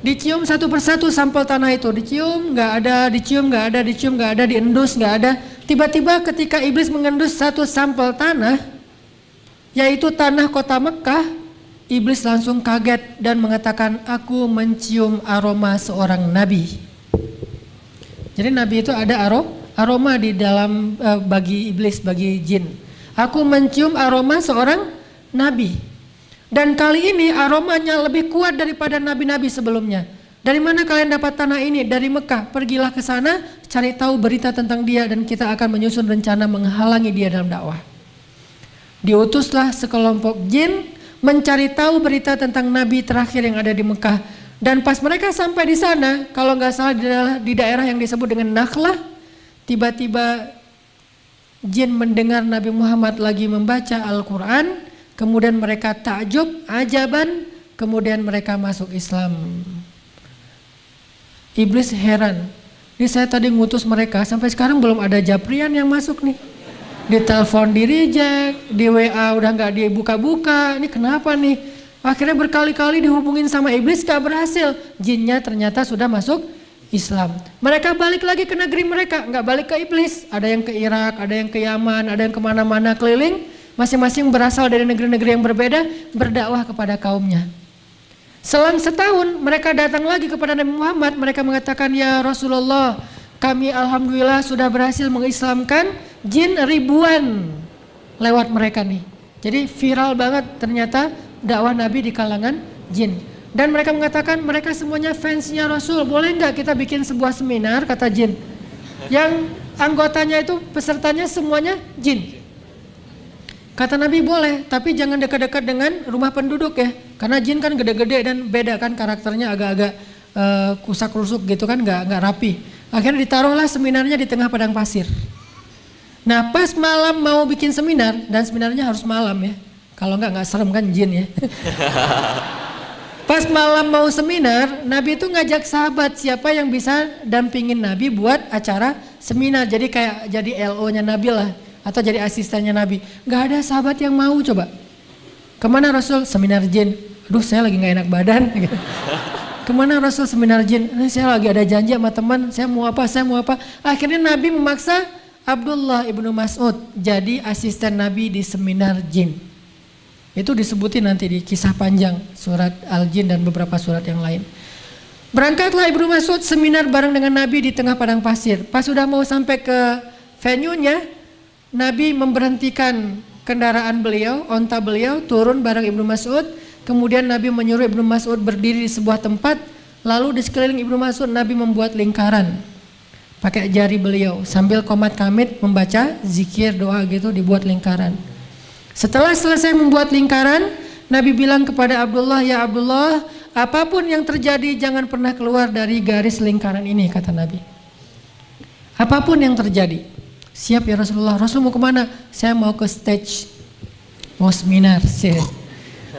Dicium satu persatu sampel tanah itu, dicium nggak ada, dicium nggak ada, dicium nggak ada, diendus nggak ada. Tiba-tiba ketika iblis mengendus satu sampel tanah, yaitu tanah kota Mekah, iblis langsung kaget dan mengatakan, aku mencium aroma seorang nabi. Jadi nabi itu ada aroma di dalam bagi iblis, bagi jin. Aku mencium aroma seorang nabi. Dan kali ini aromanya lebih kuat daripada nabi-nabi sebelumnya. Dari mana kalian dapat tanah ini? Dari Mekah. Pergilah ke sana, cari tahu berita tentang dia dan kita akan menyusun rencana menghalangi dia dalam dakwah. Diutuslah sekelompok jin mencari tahu berita tentang nabi terakhir yang ada di Mekah. Dan pas mereka sampai di sana, kalau nggak salah di daerah yang disebut dengan Nakhlah, tiba-tiba jin mendengar Nabi Muhammad lagi membaca Al-Quran, kemudian mereka takjub, ajaban, kemudian mereka masuk Islam. Iblis heran, Ini saya tadi ngutus mereka, sampai sekarang belum ada Japrian yang masuk nih. Ditelepon di reject, di WA udah nggak dibuka-buka, ini kenapa nih? Akhirnya berkali-kali dihubungin sama iblis gak berhasil. Jinnya ternyata sudah masuk Islam. Mereka balik lagi ke negeri mereka, nggak balik ke iblis. Ada yang ke Irak, ada yang ke Yaman, ada yang kemana-mana keliling. Masing-masing berasal dari negeri-negeri yang berbeda, berdakwah kepada kaumnya. Selang setahun mereka datang lagi kepada Nabi Muhammad. Mereka mengatakan, ya Rasulullah, kami alhamdulillah sudah berhasil mengislamkan jin ribuan lewat mereka nih. Jadi viral banget ternyata dakwah Nabi di kalangan jin. Dan mereka mengatakan mereka semuanya fansnya Rasul. Boleh nggak kita bikin sebuah seminar, kata jin, yang anggotanya itu pesertanya semuanya jin. Kata Nabi boleh, tapi jangan dekat-dekat dengan rumah penduduk ya. Karena jin kan gede-gede dan beda kan karakternya, agak-agak kusak-rusuk gitu kan, nggak rapi. Akhirnya ditaruhlah seminarnya di tengah padang pasir. Nah pas malam mau bikin seminar, dan seminarnya harus malam ya. Kalau nggak serem kan jin ya. Pas malam mau seminar, Nabi itu ngajak sahabat siapa yang bisa dampingin Nabi buat acara seminar. Jadi kayak jadi LO-nya Nabi lah, atau jadi asistennya Nabi. Gak ada sahabat yang mau coba. Kemana Rasul? Seminar jin. Aduh saya lagi gak enak badan. Kemana Rasul? Seminar jin. Saya lagi ada janji sama teman, saya mau apa. Akhirnya Nabi memaksa Abdullah ibnu Mas'ud jadi asisten Nabi di seminar jin. Itu disebutin nanti di kisah panjang surat Al-Jin dan beberapa surat yang lain. Berangkatlah Ibnu Mas'ud seminar bareng dengan Nabi di tengah padang pasir. Pas sudah mau sampai ke venue-nya, Nabi memberhentikan kendaraan beliau, onta beliau, turun bareng Ibnu Mas'ud. Kemudian Nabi menyuruh Ibnu Mas'ud berdiri di sebuah tempat. Lalu di sekeliling Ibnu Mas'ud Nabi membuat lingkaran pakai jari beliau sambil qomat kamit membaca zikir doa gitu, dibuat lingkaran. Setelah selesai membuat lingkaran, Nabi bilang kepada Abdullah, ya Abdullah, apapun yang terjadi jangan pernah keluar dari garis lingkaran ini, kata Nabi. Apapun yang terjadi. Siap ya Rasulullah. Rasul mau kemana? Saya mau ke stage, mau seminar.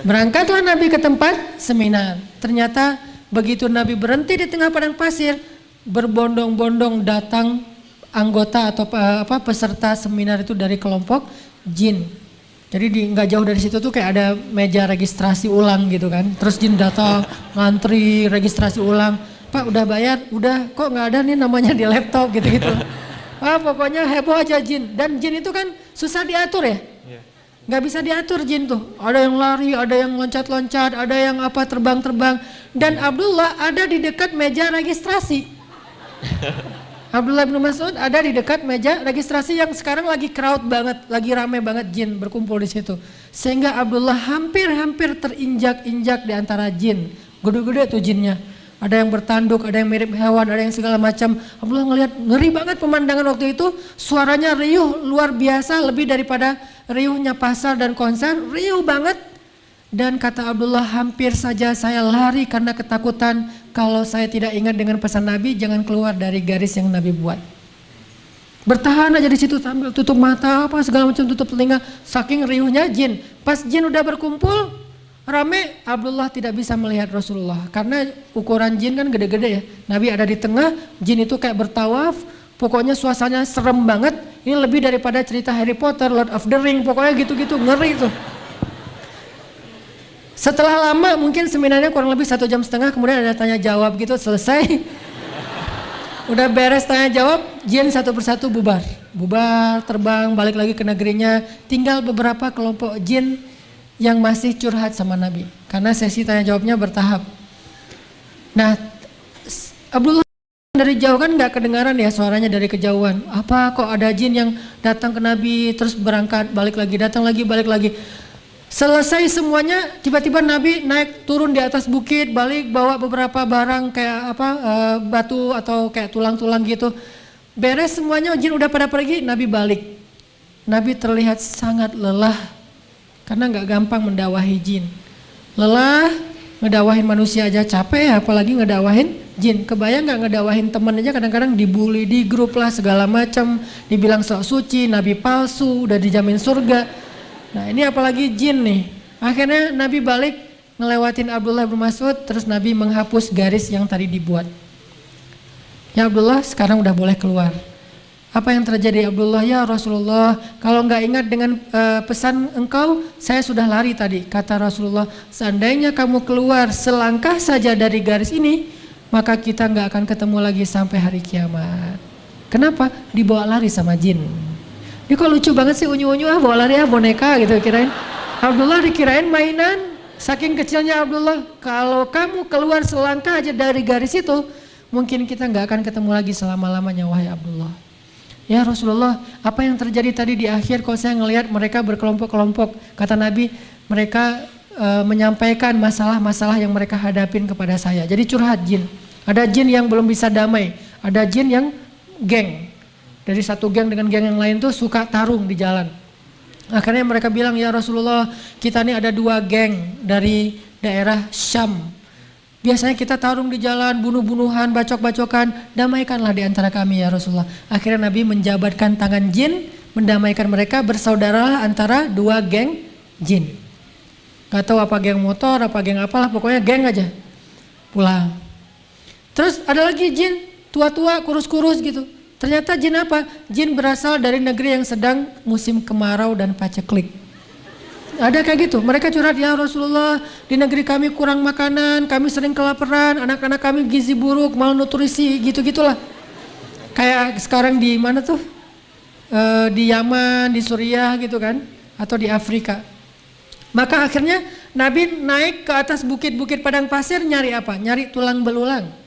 Berangkatlah Nabi ke tempat seminar. Ternyata begitu Nabi berhenti di tengah padang pasir, berbondong-bondong datang anggota atau peserta seminar itu dari kelompok jin. Jadi nggak jauh dari situ tuh kayak ada meja registrasi ulang gitu kan. Terus jin datang ngantri registrasi ulang. Pak udah bayar? Udah. Kok nggak ada nih namanya di laptop gitu-gitu. Pokoknya heboh aja jin. Dan jin itu kan susah diatur ya. Nggak bisa diatur jin tuh. Ada yang lari, ada yang loncat-loncat, ada yang terbang-terbang. Dan Abdullah ada di dekat meja registrasi. Abdullah bin Mas'ud ada di dekat meja registrasi yang sekarang lagi crowd banget, lagi rame banget jin berkumpul di situ. Sehingga Abdullah hampir terinjak-injak di antara jin. Gede-gede tuh jinnya. Ada yang bertanduk, ada yang mirip hewan, ada yang segala macam. Abdullah ngelihat ngeri banget pemandangan waktu itu. Suaranya riuh luar biasa, lebih daripada riuhnya pasar dan konser, riuh banget. Dan kata Abdullah, hampir saja saya lari karena ketakutan. Kalau saya tidak ingat dengan pesan Nabi, jangan keluar dari garis yang Nabi buat. Bertahan aja di situ sambil tutup mata, segala macam, tutup telinga, saking riuhnya jin. Pas jin udah berkumpul, rame, Abdullah tidak bisa melihat Rasulullah. Karena ukuran jin kan gede-gede ya. Nabi ada di tengah, jin itu kayak bertawaf, pokoknya suasananya serem banget. Ini lebih daripada cerita Harry Potter, Lord of the Ring, pokoknya gitu-gitu, ngeri tuh. Setelah lama mungkin seminarnya kurang lebih 1,5 jam, kemudian ada tanya jawab gitu, selesai. Udah beres tanya jawab, jin satu persatu bubar, terbang balik lagi ke negerinya. Tinggal beberapa kelompok jin yang masih curhat sama Nabi, karena sesi tanya jawabnya bertahap. Nah Abdullah dari jauh kan nggak kedengaran ya suaranya dari kejauhan. Apa kok ada jin yang datang ke Nabi terus berangkat balik lagi, datang lagi balik lagi. Selesai semuanya, tiba-tiba Nabi naik turun di atas bukit, balik bawa beberapa barang kayak batu atau kayak tulang-tulang gitu. Beres semuanya, jin udah pada pergi, Nabi balik. Nabi terlihat sangat lelah karena nggak gampang mendakwahi jin. Lelah, ngedawahin manusia aja capek ya, apalagi ngedawahin jin. Kebayang nggak ngedakwahin temen aja kadang-kadang dibully di grup lah segala macam, dibilang sok suci, Nabi palsu, udah dijamin surga. Nah ini apalagi jin nih. Akhirnya Nabi balik ngelewatin Abdullah bin Mas'ud, terus Nabi menghapus garis yang tadi dibuat. Ya Abdullah, sekarang udah boleh keluar. Apa yang terjadi Abdullah? Ya Rasulullah, kalau nggak ingat dengan pesan engkau, saya sudah lari tadi. Kata Rasulullah, seandainya kamu keluar selangkah saja dari garis ini, maka kita nggak akan ketemu lagi sampai hari kiamat. Kenapa? Dibawa lari sama jin. Ini kok lucu banget sih, unyu-unyu bawa lari boneka gitu kirain. Abdullah dikirain mainan. Saking kecilnya Abdullah, kalau kamu keluar selangkah aja dari garis itu, mungkin kita nggak akan ketemu lagi selama-lamanya, wahai Abdullah. Ya Rasulullah, apa yang terjadi tadi di akhir kok saya ngelihat mereka berkelompok-kelompok. Kata Nabi, mereka menyampaikan masalah-masalah yang mereka hadapin kepada saya. Jadi curhat jin. Ada jin yang belum bisa damai, ada jin yang geng. Dari satu geng dengan geng yang lain tuh suka tarung di jalan. Akhirnya mereka bilang, ya Rasulullah, kita ini ada 2 geng dari daerah Syam. Biasanya kita tarung di jalan, bunuh-bunuhan, bacok-bacokan, damaikanlah di antara kami ya Rasulullah. Akhirnya Nabi menjabatkan tangan jin, mendamaikan mereka, bersaudara antara 2 geng jin. Gak tahu apa geng motor, apa geng apalah, pokoknya geng aja. Pulang. Terus ada lagi jin, tua-tua, kurus-kurus gitu. Ternyata jin apa? Jin berasal dari negeri yang sedang musim kemarau dan paceklik. Ada kayak gitu, mereka curhat, ya Rasulullah, di negeri kami kurang makanan, kami sering kelaparan, anak-anak kami gizi buruk, malnutrisi, gitu-gitulah. Kayak sekarang di mana tuh? Di Yaman, di Suriah gitu kan, atau di Afrika. Maka akhirnya Nabi naik ke atas bukit-bukit padang pasir nyari apa? Nyari tulang belulang.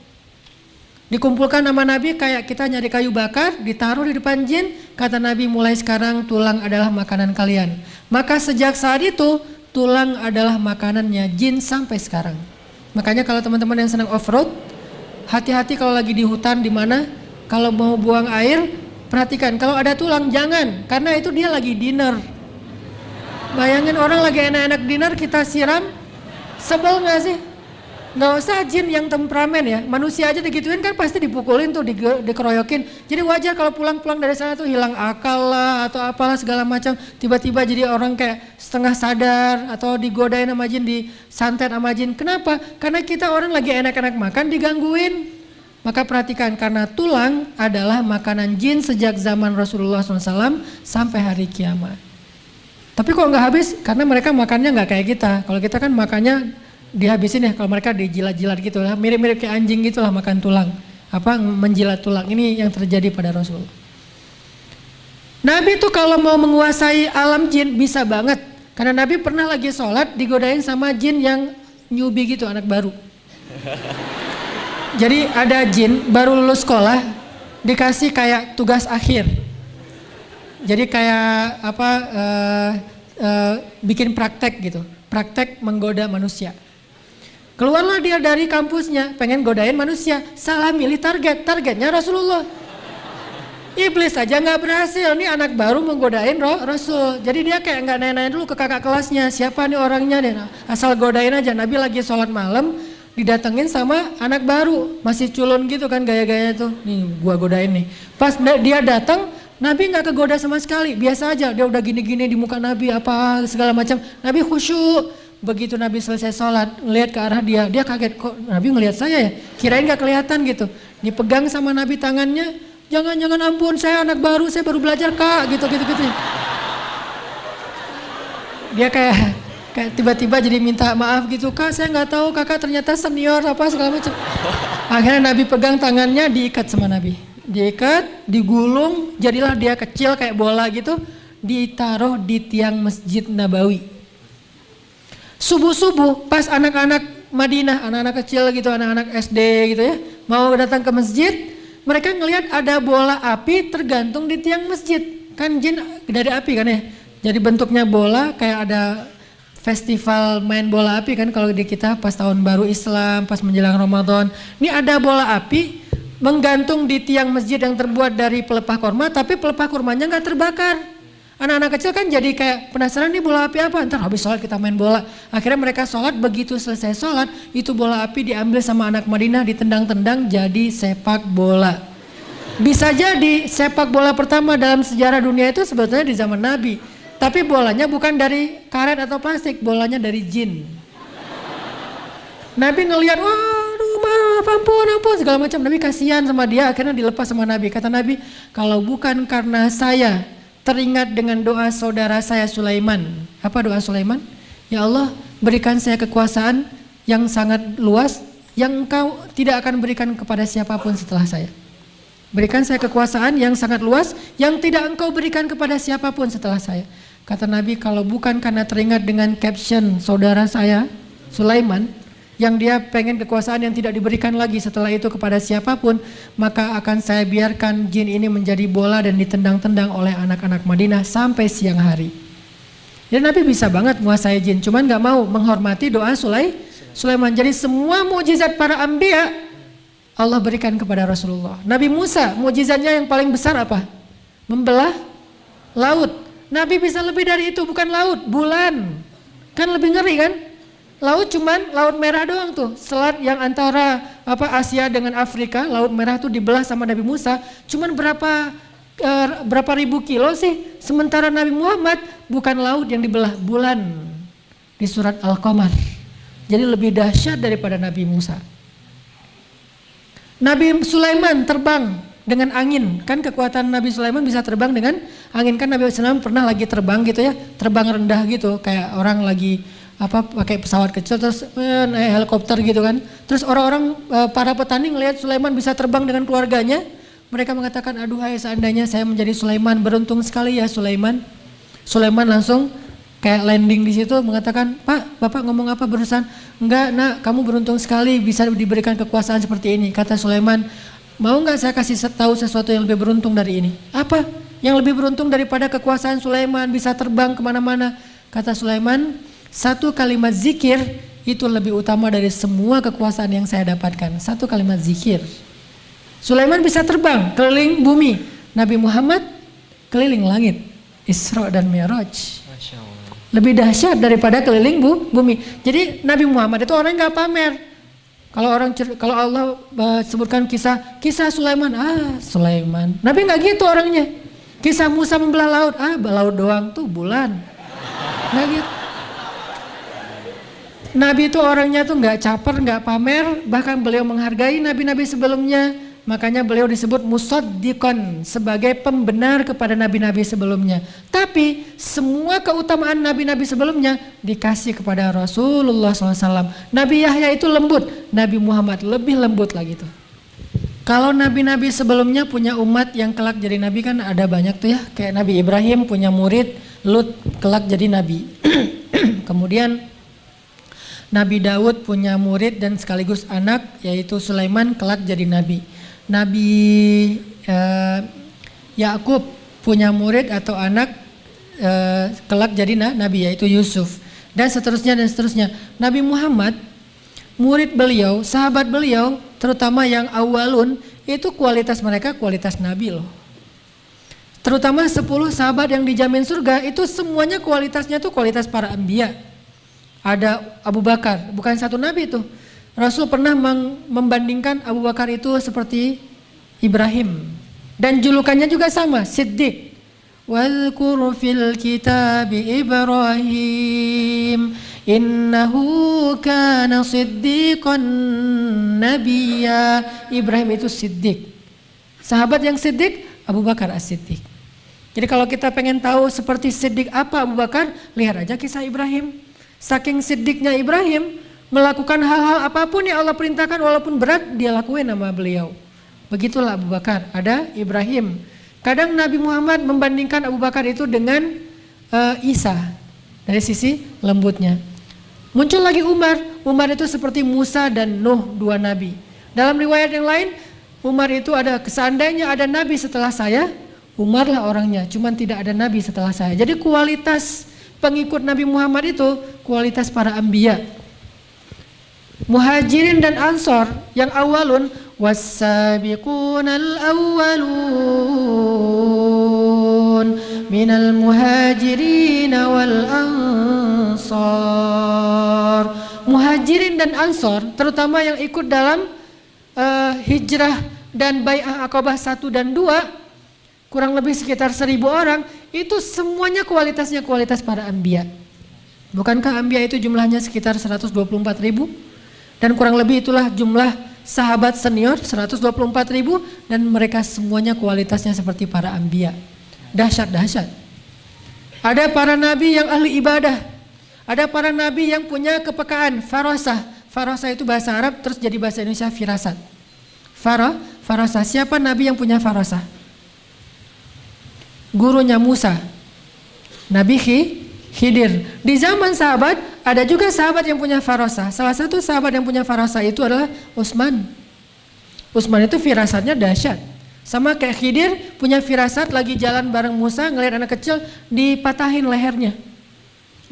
Dikumpulkan nama Nabi kayak kita nyari kayu bakar, ditaruh di depan jin. Kata Nabi, mulai sekarang tulang adalah makanan kalian. Maka sejak saat itu tulang adalah makanannya jin sampai sekarang. Makanya kalau teman-teman yang senang off-road, hati-hati kalau lagi di hutan di mana, kalau mau buang air, perhatikan kalau ada tulang jangan, karena itu dia lagi dinner. Bayangin orang lagi enak-enak dinner kita siram, sebel gak sih? Nggak usah jin yang temperamen ya, manusia aja digituin kan pasti dipukulin tuh, dikeroyokin. Jadi wajar kalau pulang-pulang dari sana tuh hilang akal lah atau apalah segala macam. Tiba-tiba jadi orang kayak setengah sadar atau digodain sama jin, disantet sama jin. Kenapa? Karena kita orang lagi enak-enak makan digangguin. Maka perhatikan, karena tulang adalah makanan jin sejak zaman Rasulullah SAW sampai hari kiamat. Tapi kok nggak habis? Karena mereka makannya nggak kayak kita. Kalau kita kan makannya dihabisin ya, kalau mereka dijilat-jilat gitu lah, mirip-mirip kayak anjing gitulah makan tulang, menjilat tulang. Ini yang terjadi pada Rasulullah. Nabi tuh kalau mau menguasai alam jin bisa banget, karena Nabi pernah lagi sholat digodain sama jin yang newbie gitu, anak baru. Jadi ada jin baru lulus sekolah dikasih kayak tugas akhir. Jadi kayak bikin praktek gitu, praktek menggoda manusia. Keluarlah dia dari kampusnya, pengen godain manusia, salah milih targetnya Rasulullah. Iblis aja nggak berhasil, nih anak baru menggodain Rasul. Jadi dia kayak nggak nanya-nanya dulu ke kakak kelasnya, siapa nih orangnya deh, asal godain aja. Nabi lagi sholat malam, didatengin sama anak baru, masih culun gitu kan gaya-gaya tuh, nih gua godain nih. Pas dia datang, Nabi nggak kegoda sama sekali, biasa aja. Dia udah gini-gini di muka Nabi apa segala macam. Nabi khusyuk. Begitu Nabi selesai sholat, ngeliat ke arah dia kaget, kok Nabi ngeliat saya ya? Kirain gak kelihatan gitu. Dipegang sama Nabi tangannya, jangan ampun, saya anak baru, saya baru belajar kak, gitu. Dia kayak tiba-tiba jadi minta maaf gitu, kak saya nggak tahu kakak ternyata senior apa segala macam. Akhirnya Nabi pegang tangannya, diikat sama Nabi. Diikat, digulung, jadilah dia kecil kayak bola gitu, ditaruh di tiang Masjid Nabawi. Subuh-subuh pas anak-anak Madinah, anak-anak kecil gitu, anak-anak SD gitu ya, mau datang ke masjid, mereka ngelihat ada bola api tergantung di tiang masjid. Kan jin dari api kan ya, jadi bentuknya bola, kayak ada festival main bola api kan kalau di kita pas tahun baru Islam, pas menjelang Ramadan. Ini ada bola api menggantung di tiang masjid yang terbuat dari pelepah kurma, tapi pelepah kurmanya nggak terbakar. Anak-anak kecil kan jadi kayak penasaran, nih bola api apa, ntar habis sholat kita main bola. Akhirnya mereka sholat, begitu selesai sholat itu bola api diambil sama anak Madinah, ditendang-tendang jadi sepak bola. Bisa jadi sepak bola pertama dalam sejarah dunia itu sebetulnya di zaman Nabi. Tapi bolanya bukan dari karet atau plastik, bolanya dari jin. Nabi ngelihat, waduh maaf, ampun, segala macam. Nabi kasihan sama dia, akhirnya dilepas sama Nabi. Kata Nabi, kalau bukan karena saya teringat dengan doa saudara saya Sulaiman. Apa doa Sulaiman? Ya Allah, berikan saya kekuasaan yang sangat luas, yang engkau tidak akan berikan kepada siapapun setelah saya. Berikan saya kekuasaan yang sangat luas, yang tidak engkau berikan kepada siapapun setelah saya. Kata Nabi, kalau bukan karena teringat dengan caption saudara saya Sulaiman, yang dia pengen kekuasaan yang tidak diberikan lagi setelah itu kepada siapapun, maka akan saya biarkan jin ini menjadi bola dan ditendang-tendang oleh anak-anak Madinah sampai siang hari. Jadi Nabi bisa banget menguasai jin, cuman gak mau menghormati doa Sulaiman. Jadi semua mukjizat para anbiya Allah berikan kepada Rasulullah. Nabi Musa, mukjizatnya yang paling besar apa? Membelah laut. Nabi bisa lebih dari itu, bukan laut, bulan. Kan lebih ngeri kan? Laut cuman laut merah doang tuh. Selat yang antara Asia dengan Afrika, laut merah tuh dibelah sama Nabi Musa. Cuman berapa ribu kilo sih? Sementara Nabi Muhammad bukan laut yang dibelah, bulan. Di surat Al-Qamar. Jadi lebih dahsyat daripada Nabi Musa. Nabi Sulaiman terbang dengan angin. Kan kekuatan Nabi Sulaiman bisa terbang dengan angin. Kan Nabi Sulaiman pernah lagi terbang gitu ya, terbang rendah gitu, kayak orang lagi pakai pesawat kecil terus naik helikopter gitu kan. Terus orang-orang para petani ngelihat Sulaiman bisa terbang dengan keluarganya, mereka mengatakan, aduh hai seandainya saya menjadi Sulaiman, beruntung sekali ya Sulaiman. Sulaiman langsung kayak landing di situ mengatakan, Pak, Bapak ngomong apa barusan? Enggak nak, kamu beruntung sekali bisa diberikan kekuasaan seperti ini. Kata Sulaiman, mau enggak saya kasih tahu sesuatu yang lebih beruntung dari ini? Apa? Yang lebih beruntung daripada kekuasaan Sulaiman bisa terbang kemana-mana? Kata Sulaiman, satu kalimat zikir itu lebih utama dari semua kekuasaan yang saya dapatkan. Satu kalimat zikir. Sulaiman bisa terbang keliling bumi. Nabi Muhammad keliling langit. Isra dan Mi'raj. Lebih dahsyat daripada keliling bumi. Jadi Nabi Muhammad itu orang nggak pamer. Kalau Allah sebutkan kisah Sulaiman, Sulaiman. Nabi nggak gitu orangnya. Kisah Musa membelah laut, laut doang tuh bulan. Nggak gitu. Nabi itu orangnya tuh nggak caper, nggak pamer. Bahkan beliau menghargai nabi-nabi sebelumnya. Makanya beliau disebut musaddiqan, sebagai pembenar kepada nabi-nabi sebelumnya. Tapi semua keutamaan nabi-nabi sebelumnya dikasih kepada Rasulullah SAW. Nabi Yahya itu lembut, Nabi Muhammad lebih lembut lagi tuh. Kalau nabi-nabi sebelumnya punya umat yang kelak jadi nabi kan ada banyak tuh ya. Kayak Nabi Ibrahim punya murid, Lut kelak jadi nabi. Kemudian Nabi Daud punya murid dan sekaligus anak yaitu Sulaiman kelak jadi nabi. Nabi Yakub punya murid atau anak kelak jadi nabi yaitu Yusuf dan seterusnya. Nabi Muhammad, murid beliau, sahabat beliau, terutama yang awalun, itu kualitas mereka kualitas nabi loh. Terutama 10 sahabat yang dijamin surga itu semuanya kualitasnya tuh kualitas para anbiya. Ada Abu Bakar, bukan satu nabi tuh. Rasul pernah membandingkan Abu Bakar itu seperti Ibrahim dan julukannya juga sama, Siddiq. Wadhkur fil kitabi Ibrahim innahu kana siddiqan nabiyya. Ibrahim itu Siddiq. Sahabat yang Siddiq, Abu Bakar as-Siddiq. Jadi kalau kita pengen tahu seperti Siddiq apa Abu Bakar, lihat aja kisah Ibrahim. Saking Siddiqnya Ibrahim, melakukan hal-hal apapun yang Allah perintahkan walaupun berat dia lakuin sama beliau. Begitulah Abu Bakar, ada Ibrahim. Kadang Nabi Muhammad membandingkan Abu Bakar itu dengan Isa dari sisi lembutnya. Muncul lagi Umar. Umar itu seperti Musa dan Nuh, dua nabi. Dalam riwayat yang lain, Umar itu ada seandainya ada nabi setelah saya, Umarlah orangnya. Cuman tidak ada nabi setelah saya. Jadi kualitas pengikut Nabi Muhammad itu kualitas para anbiya. Muhajirin dan Ansor yang awalun was-sabiqunal awwalun minal muhajirin wal ansor. Muhajirin dan Ansor terutama yang ikut dalam hijrah dan bai'ah Aqabah 1 dan 2 kurang lebih sekitar 1000 orang itu semuanya kualitasnya kualitas para anbiya. Bukankah anbiya itu jumlahnya sekitar 124.000? Dan kurang lebih itulah jumlah sahabat senior 124.000 dan mereka semuanya kualitasnya seperti para anbiya. Dahsyat. Ada para nabi yang ahli ibadah. Ada para nabi yang punya kepekaan, farasah. Farasah itu bahasa Arab terus jadi bahasa Indonesia firasat. Farasah. Siapa nabi yang punya farasah? Gurunya Musa, Nabi Khidir. Di zaman sahabat ada juga sahabat yang punya farasah. Salah satu sahabat yang punya farasah itu adalah Utsman. Utsman itu firasatnya dahsyat. Sama kayak Khidir punya firasat, lagi jalan bareng Musa ngelihat anak kecil dipatahin lehernya.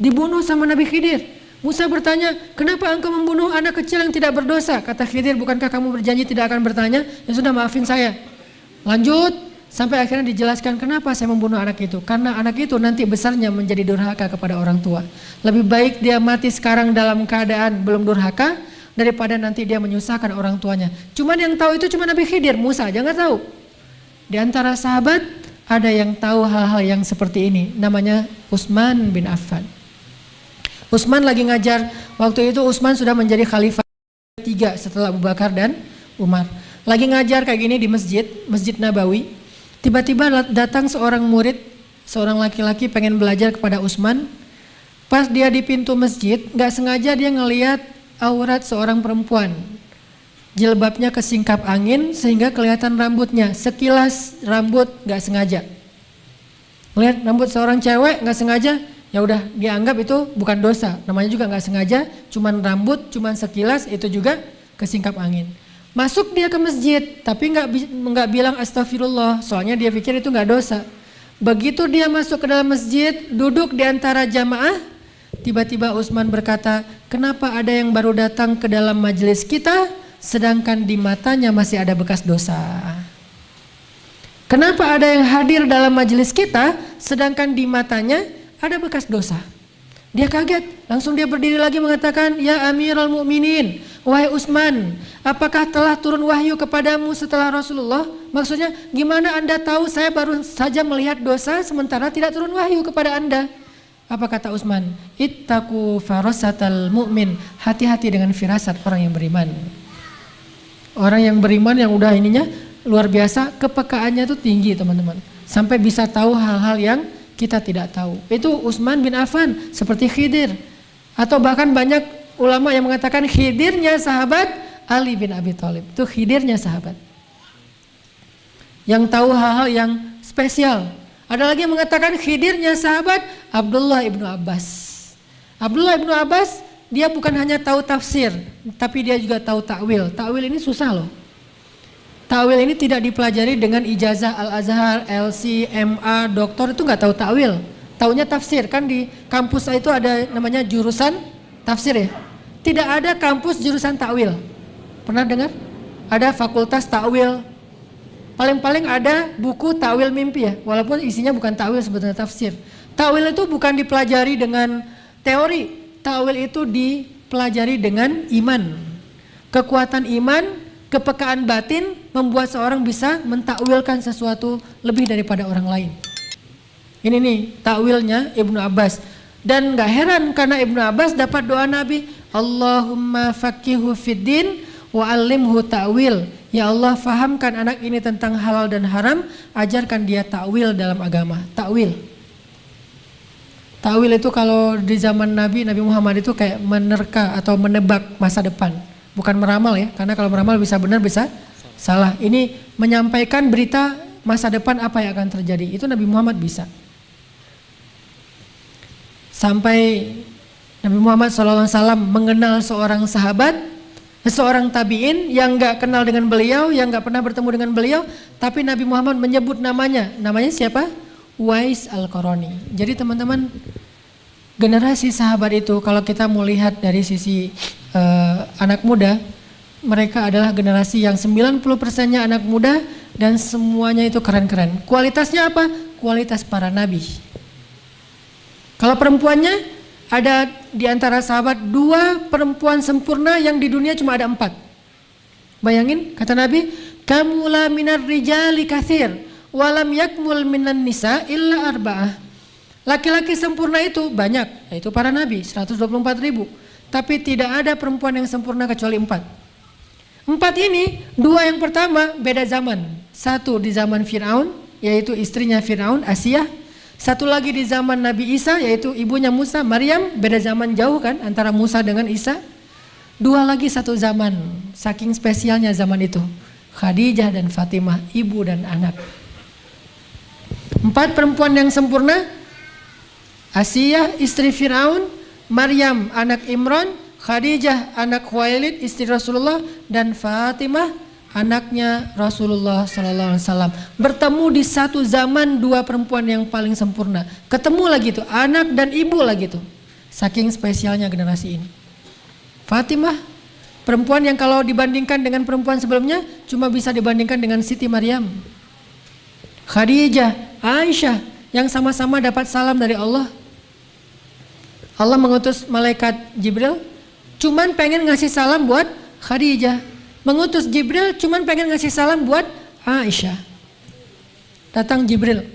Dibunuh sama Nabi Khidir. Musa bertanya, "Kenapa engkau membunuh anak kecil yang tidak berdosa?" Kata Khidir, "Bukankah kamu berjanji tidak akan bertanya?" "Ya sudah, maafin saya." Lanjut sampai akhirnya dijelaskan kenapa saya membunuh anak itu. Karena anak itu nanti besarnya menjadi durhaka kepada orang tua. Lebih baik dia mati sekarang dalam keadaan belum durhaka daripada nanti dia menyusahkan orang tuanya. Cuman yang tahu itu cuma Nabi Khidir, Musa aja nggak tahu. Di antara sahabat ada yang tahu hal-hal yang seperti ini, namanya Utsman bin Affan. Utsman lagi ngajar, waktu itu Utsman sudah menjadi khalifah 3 setelah Abu Bakar dan Umar. Lagi ngajar kayak gini di Masjid Nabawi. Tiba-tiba datang seorang murid, seorang laki-laki pengen belajar kepada Utsman. Pas dia di pintu masjid, gak sengaja dia ngelihat aurat seorang perempuan. Jilbabnya kesingkap angin sehingga kelihatan rambutnya. Sekilas rambut gak sengaja. Lihat rambut seorang cewek gak sengaja, ya udah dianggap itu bukan dosa. Namanya juga gak sengaja, cuman rambut, cuman sekilas, itu juga kesingkap angin. Masuk dia ke masjid, tapi nggak bilang astagfirullah, soalnya dia pikir itu nggak dosa. Begitu dia masuk ke dalam masjid, duduk di antara jamaah, tiba-tiba Utsman berkata, "Kenapa ada yang baru datang ke dalam majelis kita, sedangkan di matanya masih ada bekas dosa? Kenapa ada yang hadir dalam majelis kita, sedangkan di matanya ada bekas dosa?" Dia kaget, langsung dia berdiri lagi mengatakan, "Ya Amirul Mukminin, wahai Utsman, apakah telah turun wahyu kepadamu setelah Rasulullah?" Maksudnya, gimana Anda tahu saya baru saja melihat dosa sementara tidak turun wahyu kepada Anda? Apa kata Utsman? "Ittaqu farasatal mu'min." Hati-hati dengan firasat orang yang beriman. Orang yang beriman yang udah ininya luar biasa, kepekaannya itu tinggi teman-teman. Sampai bisa tahu hal-hal yang kita tidak tahu. Itu Utsman bin Affan, seperti Khidir. Atau bahkan banyak ulama yang mengatakan Khidirnya sahabat Ali bin Abi Thalib. Itu Khidirnya sahabat yang tahu hal-hal yang spesial. Ada lagi yang mengatakan Khidirnya sahabat Abdullah ibnu Abbas. Abdullah ibnu Abbas dia bukan hanya tahu tafsir, tapi dia juga tahu takwil. Takwil ini susah loh. Takwil ini tidak dipelajari dengan ijazah Al-Azhar, LC, MA, doktor, itu nggak tahu takwil. Taunya tafsir, kan di kampus itu ada namanya jurusan tafsir ya. Tidak ada kampus jurusan takwil. Pernah dengar? Ada fakultas takwil. Paling-paling ada buku takwil mimpi ya, walaupun isinya bukan takwil, sebetulnya tafsir. Takwil itu bukan dipelajari dengan teori. Takwil itu dipelajari dengan iman. Kekuatan iman, kepekaan batin membuat seorang bisa mentakwilkan sesuatu lebih daripada orang lain. Ini nih takwilnya Ibnu Abbas. Dan gak heran karena Ibnu Abbas dapat doa Nabi, "Allahumma faqihu fiddin wa alimhu ta'wil." Ya Allah, fahamkan anak ini tentang halal dan haram, ajarkan dia takwil dalam agama. Takwil. Takwil itu kalau di zaman Nabi Muhammad itu kayak menerka atau menebak masa depan. Bukan meramal ya, karena kalau meramal bisa benar bisa salah. Ini menyampaikan berita masa depan apa yang akan terjadi. Itu Nabi Muhammad bisa. Sampai Nabi Muhammad SAW mengenal seorang sahabat, seorang tabi'in yang gak kenal dengan beliau, yang gak pernah bertemu dengan beliau, tapi Nabi Muhammad menyebut namanya. Namanya siapa? Uwais Al-Qarani. Jadi teman-teman, generasi sahabat itu kalau kita mau lihat dari sisi anak muda, mereka adalah generasi yang 90%-nya anak muda dan semuanya itu keren-keren. Kualitasnya apa? Kualitas para nabi. Kalau perempuannya, ada di antara sahabat 2 perempuan sempurna yang di dunia cuma ada 4. Bayangin, kata Nabi, "Kamula minar rijali katsir, walam yakmul minan nisa illa arba'ah." Laki-laki sempurna itu banyak, yaitu para nabi 124.000. Tapi tidak ada perempuan yang sempurna kecuali 4. 4 ini, 2 yang pertama beda zaman. Satu di zaman Fir'aun, yaitu istrinya Fir'aun, Asiyah. Satu lagi di zaman Nabi Isa, yaitu ibunya Musa, Maryam. Beda zaman jauh kan antara Musa dengan Isa. 2 lagi satu zaman, saking spesialnya zaman itu. Khadijah dan Fatimah, ibu dan anak. 4 perempuan yang sempurna. Asiyah istri Fir'aun, Maryam anak Imran, Khadijah anak Khuwailid istri Rasulullah, dan Fatimah anaknya Rasulullah SAW. Bertemu di satu zaman 2 perempuan yang paling sempurna. Ketemu lagi tuh anak dan ibu lagi tuh. Saking spesialnya generasi ini. Fatimah, perempuan yang kalau dibandingkan dengan perempuan sebelumnya cuma bisa dibandingkan dengan Siti Maryam. Khadijah, Aisyah yang sama-sama dapat salam dari Allah. Allah mengutus malaikat Jibril cuman pengen ngasih salam buat Khadijah. Mengutus Jibril cuman pengen ngasih salam buat Aisyah. Datang Jibril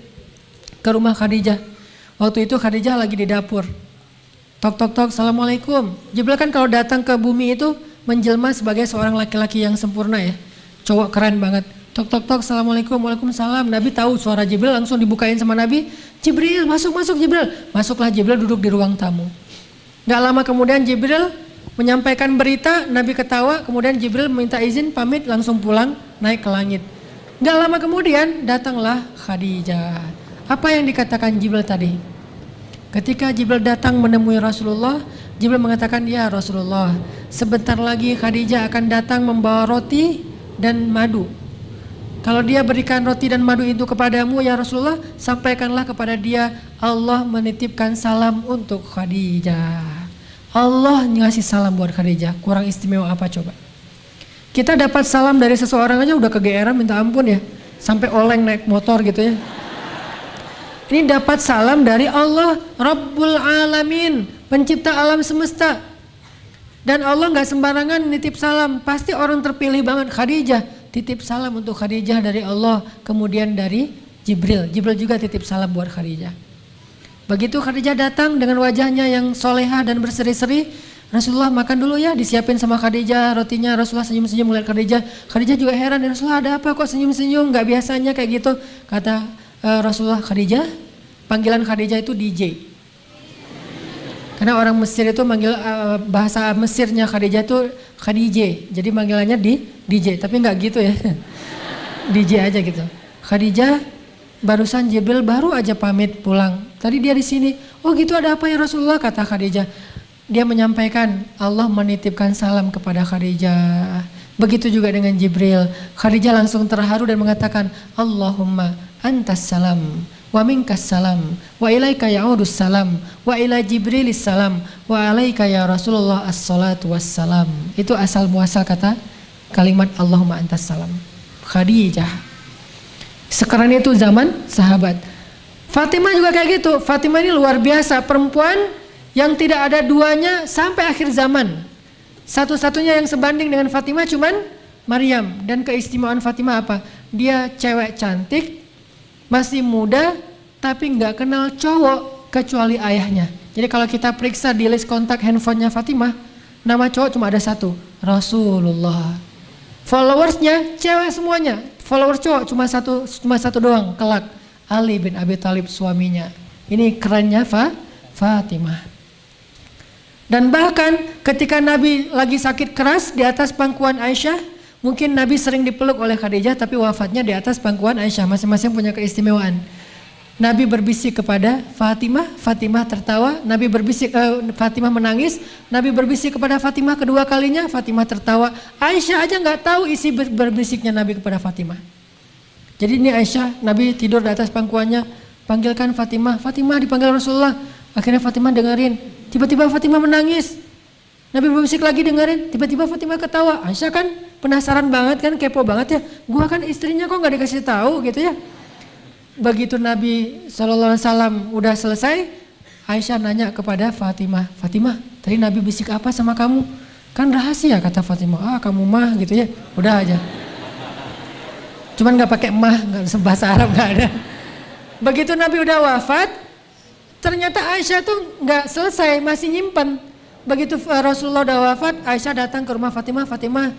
ke rumah Khadijah. Waktu itu Khadijah lagi di dapur. Tok tok tok, assalamualaikum. Jibril kan kalau datang ke bumi itu menjelma sebagai seorang laki-laki yang sempurna ya. Cowok keren banget. Tok tok tok, assalamualaikum, waalaikumsalam. Nabi tahu suara Jibril, langsung dibukain sama Nabi. Jibril, masuk Jibril. Masuklah Jibril, duduk di ruang tamu. Gak lama kemudian Jibril menyampaikan berita, Nabi ketawa, kemudian Jibril minta izin pamit langsung pulang naik ke langit. Gak lama kemudian datanglah Khadijah. Apa yang dikatakan Jibril tadi? Ketika Jibril datang menemui Rasulullah, Jibril mengatakan, ya Rasulullah, sebentar lagi Khadijah akan datang membawa roti dan madu. Kalau dia berikan roti dan madu itu kepadamu ya Rasulullah, sampaikanlah kepada dia, Allah menitipkan salam untuk Khadijah. Allah ngasih salam buat Khadijah, kurang istimewa apa coba? Kita dapat salam dari seseorang aja udah kegeeran minta ampun ya, sampai oleng naik motor gitu ya. Ini dapat salam dari Allah Rabbul Alamin, pencipta alam semesta. Dan Allah gak sembarangan nitip salam, pasti orang terpilih banget. Khadijah titip salam untuk Khadijah dari Allah, kemudian dari Jibril. Jibril juga titip salam buat Khadijah. Begitu Khadijah datang dengan wajahnya yang solehah dan berseri-seri, Rasulullah makan dulu ya, disiapin sama Khadijah rotinya. Rasulullah senyum-senyum melihat Khadijah. Khadijah juga heran, Rasulullah ada apa kok senyum-senyum, gak biasanya kayak gitu. Kata Rasulullah, Khadijah, panggilan Khadijah itu DJ. Karena orang Mesir itu manggil bahasa Mesirnya Khadijah itu Khadijah. Jadi panggilannya di DJ, tapi nggak gitu ya. DJ aja gitu. Khadijah, barusan Jibril baru aja pamit pulang. Tadi dia di sini. Oh gitu, ada apa ya Rasulullah? Kata Khadijah. Dia menyampaikan Allah menitipkan salam kepada Khadijah. Begitu juga dengan Jibril. Khadijah langsung terharu dan mengatakan, Allahumma antas salam wa minkas salam wa ilaika ya'udus salam wa ila Jibrilis salam wa alaika ya Rasulullah as-salatu wassalam. Itu asal muasal kata kalimat Allahumma antas salam. Khadijah. Sekarang itu zaman sahabat. Fatimah juga kayak gitu. Fatimah ini luar biasa, perempuan yang tidak ada duanya sampai akhir zaman. Satu-satunya yang sebanding dengan Fatimah cuman Maryam. Dan keistimewaan Fatimah apa? Dia cewek cantik, masih muda, tapi nggak kenal cowok kecuali ayahnya. Jadi kalau kita periksa di list kontak handphonenya Fatimah, nama cowok cuma ada satu, Rasulullah. Followersnya cewek semuanya, followers cowok cuma satu doang, kelak, Ali bin Abi Thalib suaminya. Ini kerennya Fatimah. Dan bahkan ketika Nabi lagi sakit keras di atas pangkuan Aisyah, mungkin Nabi sering dipeluk oleh Khadijah, tapi wafatnya di atas pangkuan Aisyah. Masing-masing punya keistimewaan. Nabi berbisik kepada Fatimah, Fatimah tertawa. Nabi berbisik, Fatimah menangis. Nabi berbisik kepada Fatimah kedua kalinya, Fatimah tertawa. Aisyah aja nggak tahu isi berbisiknya Nabi kepada Fatimah. Jadi ini Aisyah, Nabi tidur di atas pangkuannya, panggilkan Fatimah. Fatimah dipanggil Rasulullah. Akhirnya Fatimah dengerin. Tiba-tiba Fatimah menangis. Nabi berbisik lagi dengerin. Tiba-tiba Fatimah ketawa. Aisyah kan penasaran banget kan, kepo banget ya. Gua kan istrinya kok nggak dikasih tahu gitu ya. Begitu Nabi SAW udah selesai, Aisyah nanya kepada Fatimah, Fatimah, tadi Nabi bisik apa sama kamu? Kan rahasia, kata Fatimah. Kamu mah gitu ya, udah aja. Cuman nggak pakai mah, nggak bahasa Arab nggak ada. Begitu Nabi udah wafat, ternyata Aisyah tuh nggak selesai, masih nyimpen. Begitu Rasulullah udah wafat, Aisyah datang ke rumah Fatimah, Fatimah,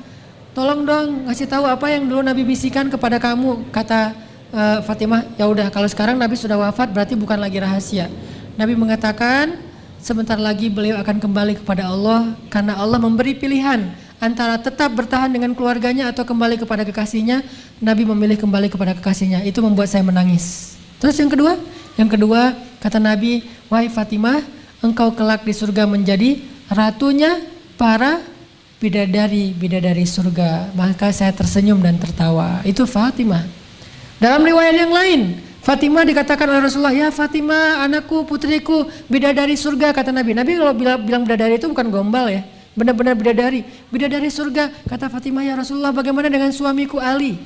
tolong dong ngasih tahu apa yang dulu Nabi bisikan kepada kamu. Kata Fatimah, ya udah kalau sekarang Nabi sudah wafat berarti bukan lagi rahasia. Nabi mengatakan sebentar lagi beliau akan kembali kepada Allah karena Allah memberi pilihan antara tetap bertahan dengan keluarganya atau kembali kepada kekasihnya. Nabi memilih kembali kepada kekasihnya. Itu membuat saya menangis. Terus yang kedua kata Nabi, wahai Fatimah, engkau kelak di surga menjadi ratunya para bidadari surga. Maka saya tersenyum dan tertawa. Itu Fatimah. Dalam riwayat yang lain, Fatimah dikatakan oleh Rasulullah, ya Fatimah, anakku, putriku, bidadari surga, kata Nabi. Nabi kalau bilang bidadari itu bukan gombal ya, benar-benar bidadari surga. Kata Fatimah, ya Rasulullah, bagaimana dengan suamiku Ali?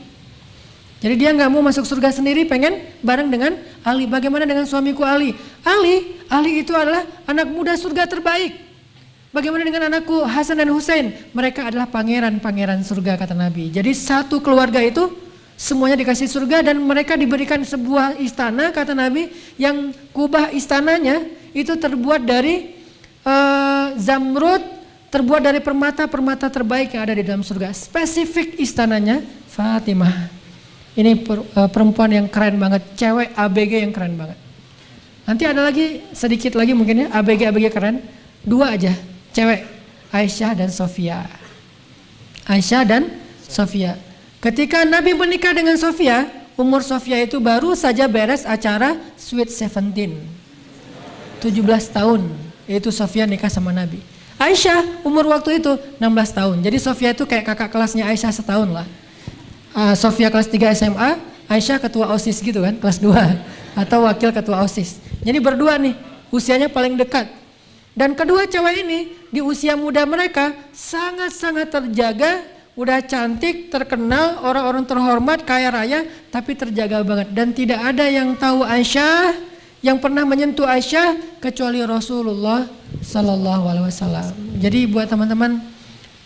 Jadi dia nggak mau masuk surga sendiri, pengen bareng dengan Ali. Bagaimana dengan suamiku Ali? Ali itu adalah anak muda surga terbaik. Bagaimana dengan anakku Hasan dan Husain? Mereka adalah pangeran-pangeran surga, kata Nabi. Jadi satu keluarga itu semuanya dikasih surga dan mereka diberikan sebuah istana, kata Nabi, yang kubah istananya itu terbuat dari zamrud, terbuat dari permata-permata terbaik yang ada di dalam surga. Spesifik istananya Fatimah. Ini perempuan yang keren banget, cewek ABG yang keren banget. Nanti ada lagi sedikit lagi mungkin ya, ABG keren. 2 aja, cewek, Aisyah dan Sofia. Aisyah dan Sofia. Ketika Nabi menikah dengan Sofia, umur Sofia itu baru saja beres acara Sweet 17. 17 tahun, yaitu Sofia nikah sama Nabi. Aisyah umur waktu itu 16 tahun. Jadi Sofia itu kayak kakak kelasnya Aisyah setahun lah. Sofia kelas 3 SMA, Aisyah ketua OSIS gitu kan, kelas 2. Atau wakil ketua OSIS. Jadi berdua nih, usianya paling dekat. Dan kedua cewek ini di usia muda mereka sangat-sangat terjaga. Udah cantik, terkenal, orang-orang terhormat, kaya raya, tapi terjaga banget. Dan tidak ada yang tahu Aisyah, yang pernah menyentuh Aisyah kecuali Rasulullah Sallallahu Alaihi Wasallam. Jadi buat teman-teman,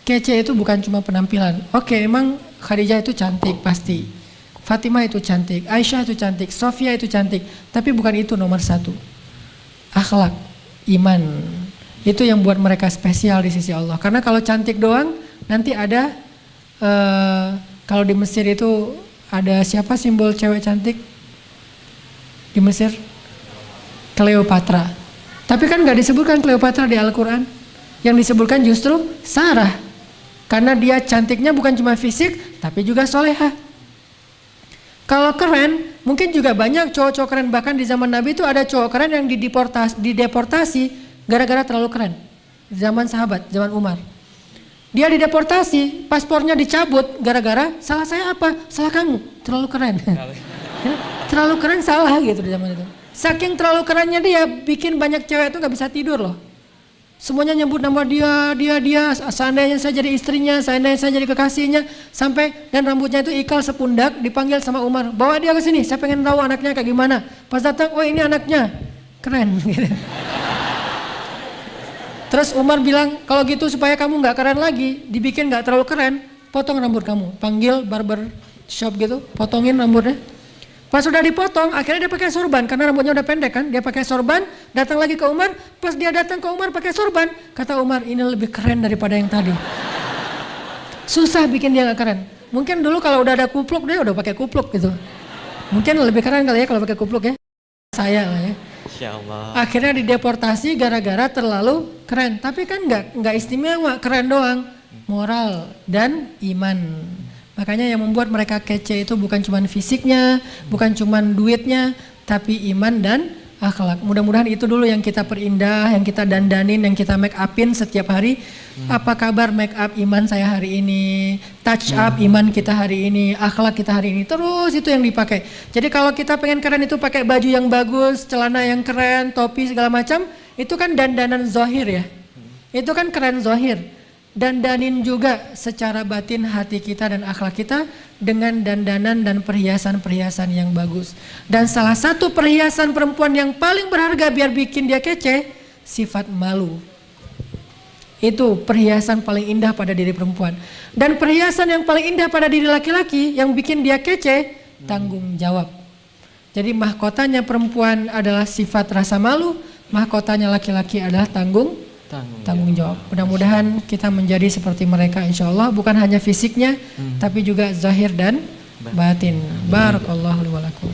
kece itu bukan cuma penampilan. Oke, emang Khadijah itu cantik pasti, Fatimah itu cantik, Aisyah itu cantik, Sofia itu cantik. Tapi bukan itu nomor 1. Akhlak, iman, itu yang buat mereka spesial di sisi Allah. Karena kalau cantik doang, nanti ada kalau di Mesir itu ada siapa simbol cewek cantik di Mesir? Cleopatra. Tapi kan gak disebutkan Cleopatra di Al-Quran. Yang disebutkan justru Sarah. Karena dia cantiknya bukan cuma fisik, tapi juga solehah. Kalau keren, mungkin juga banyak cowok-cowok keren. Bahkan di zaman Nabi itu ada cowok keren yang dideportasi gara-gara terlalu keren. Zaman sahabat, zaman Umar. Dia dideportasi, paspornya dicabut gara-gara salah saya apa? Salah kamu, terlalu keren. Terlalu keren salah gitu di zaman itu. Saking terlalu kerennya dia bikin banyak cewek itu gak bisa tidur loh. Semuanya nyebut nama dia, seandainya saya jadi istrinya, seandainya saya jadi kekasihnya, sampai dan rambutnya itu ikal sepundak, dipanggil sama Umar, bawa dia ke sini, saya pengen tahu anaknya kayak gimana. Pas datang, oh ini anaknya, keren gitu. Terus Umar bilang, kalau gitu supaya kamu gak keren lagi, dibikin gak terlalu keren, potong rambut kamu. Panggil barber shop gitu, potongin rambutnya. Pas sudah dipotong, akhirnya dia pakai sorban, karena rambutnya udah pendek kan. Dia pakai sorban, datang lagi ke Umar, pas dia datang ke Umar pakai sorban, kata Umar, ini lebih keren daripada yang tadi. Susah bikin dia gak keren. Mungkin dulu kalau udah ada kupluk, dia udah pakai kupluk gitu. Mungkin lebih keren kali ya kalau pakai kupluk ya. Saya lah ya. Insyaallah. Akhirnya dideportasi gara-gara terlalu keren. Tapi kan nggak istimewa, keren doang. Moral dan iman. Makanya yang membuat mereka kece itu bukan cuma fisiknya, bukan cuma duitnya, tapi iman dan akhlak. Mudah-mudahan itu dulu yang kita perindah, yang kita dandanin, yang kita make upin setiap hari. Apa kabar make up iman saya hari ini, touch up iman kita hari ini, akhlak kita hari ini. Terus itu yang dipakai. Jadi kalau kita pengen keren itu pakai baju yang bagus, celana yang keren, topi segala macam, itu kan dandanan zahir ya. Itu kan keren zahir. Dandanin juga secara batin hati kita dan akhlak kita dengan dandanan dan perhiasan-perhiasan yang bagus. Dan salah satu perhiasan perempuan yang paling berharga biar bikin dia kece, sifat malu. Itu perhiasan paling indah pada diri perempuan. Dan perhiasan yang paling indah pada diri laki-laki yang bikin dia kece, tanggung jawab. Jadi mahkotanya perempuan adalah sifat rasa malu, mahkotanya laki-laki adalah tanggung tanggung jawab. Mudah-mudahan kita menjadi seperti mereka insya Allah, bukan hanya fisiknya tapi juga zahir dan batin. Barakallahu li wa lakum.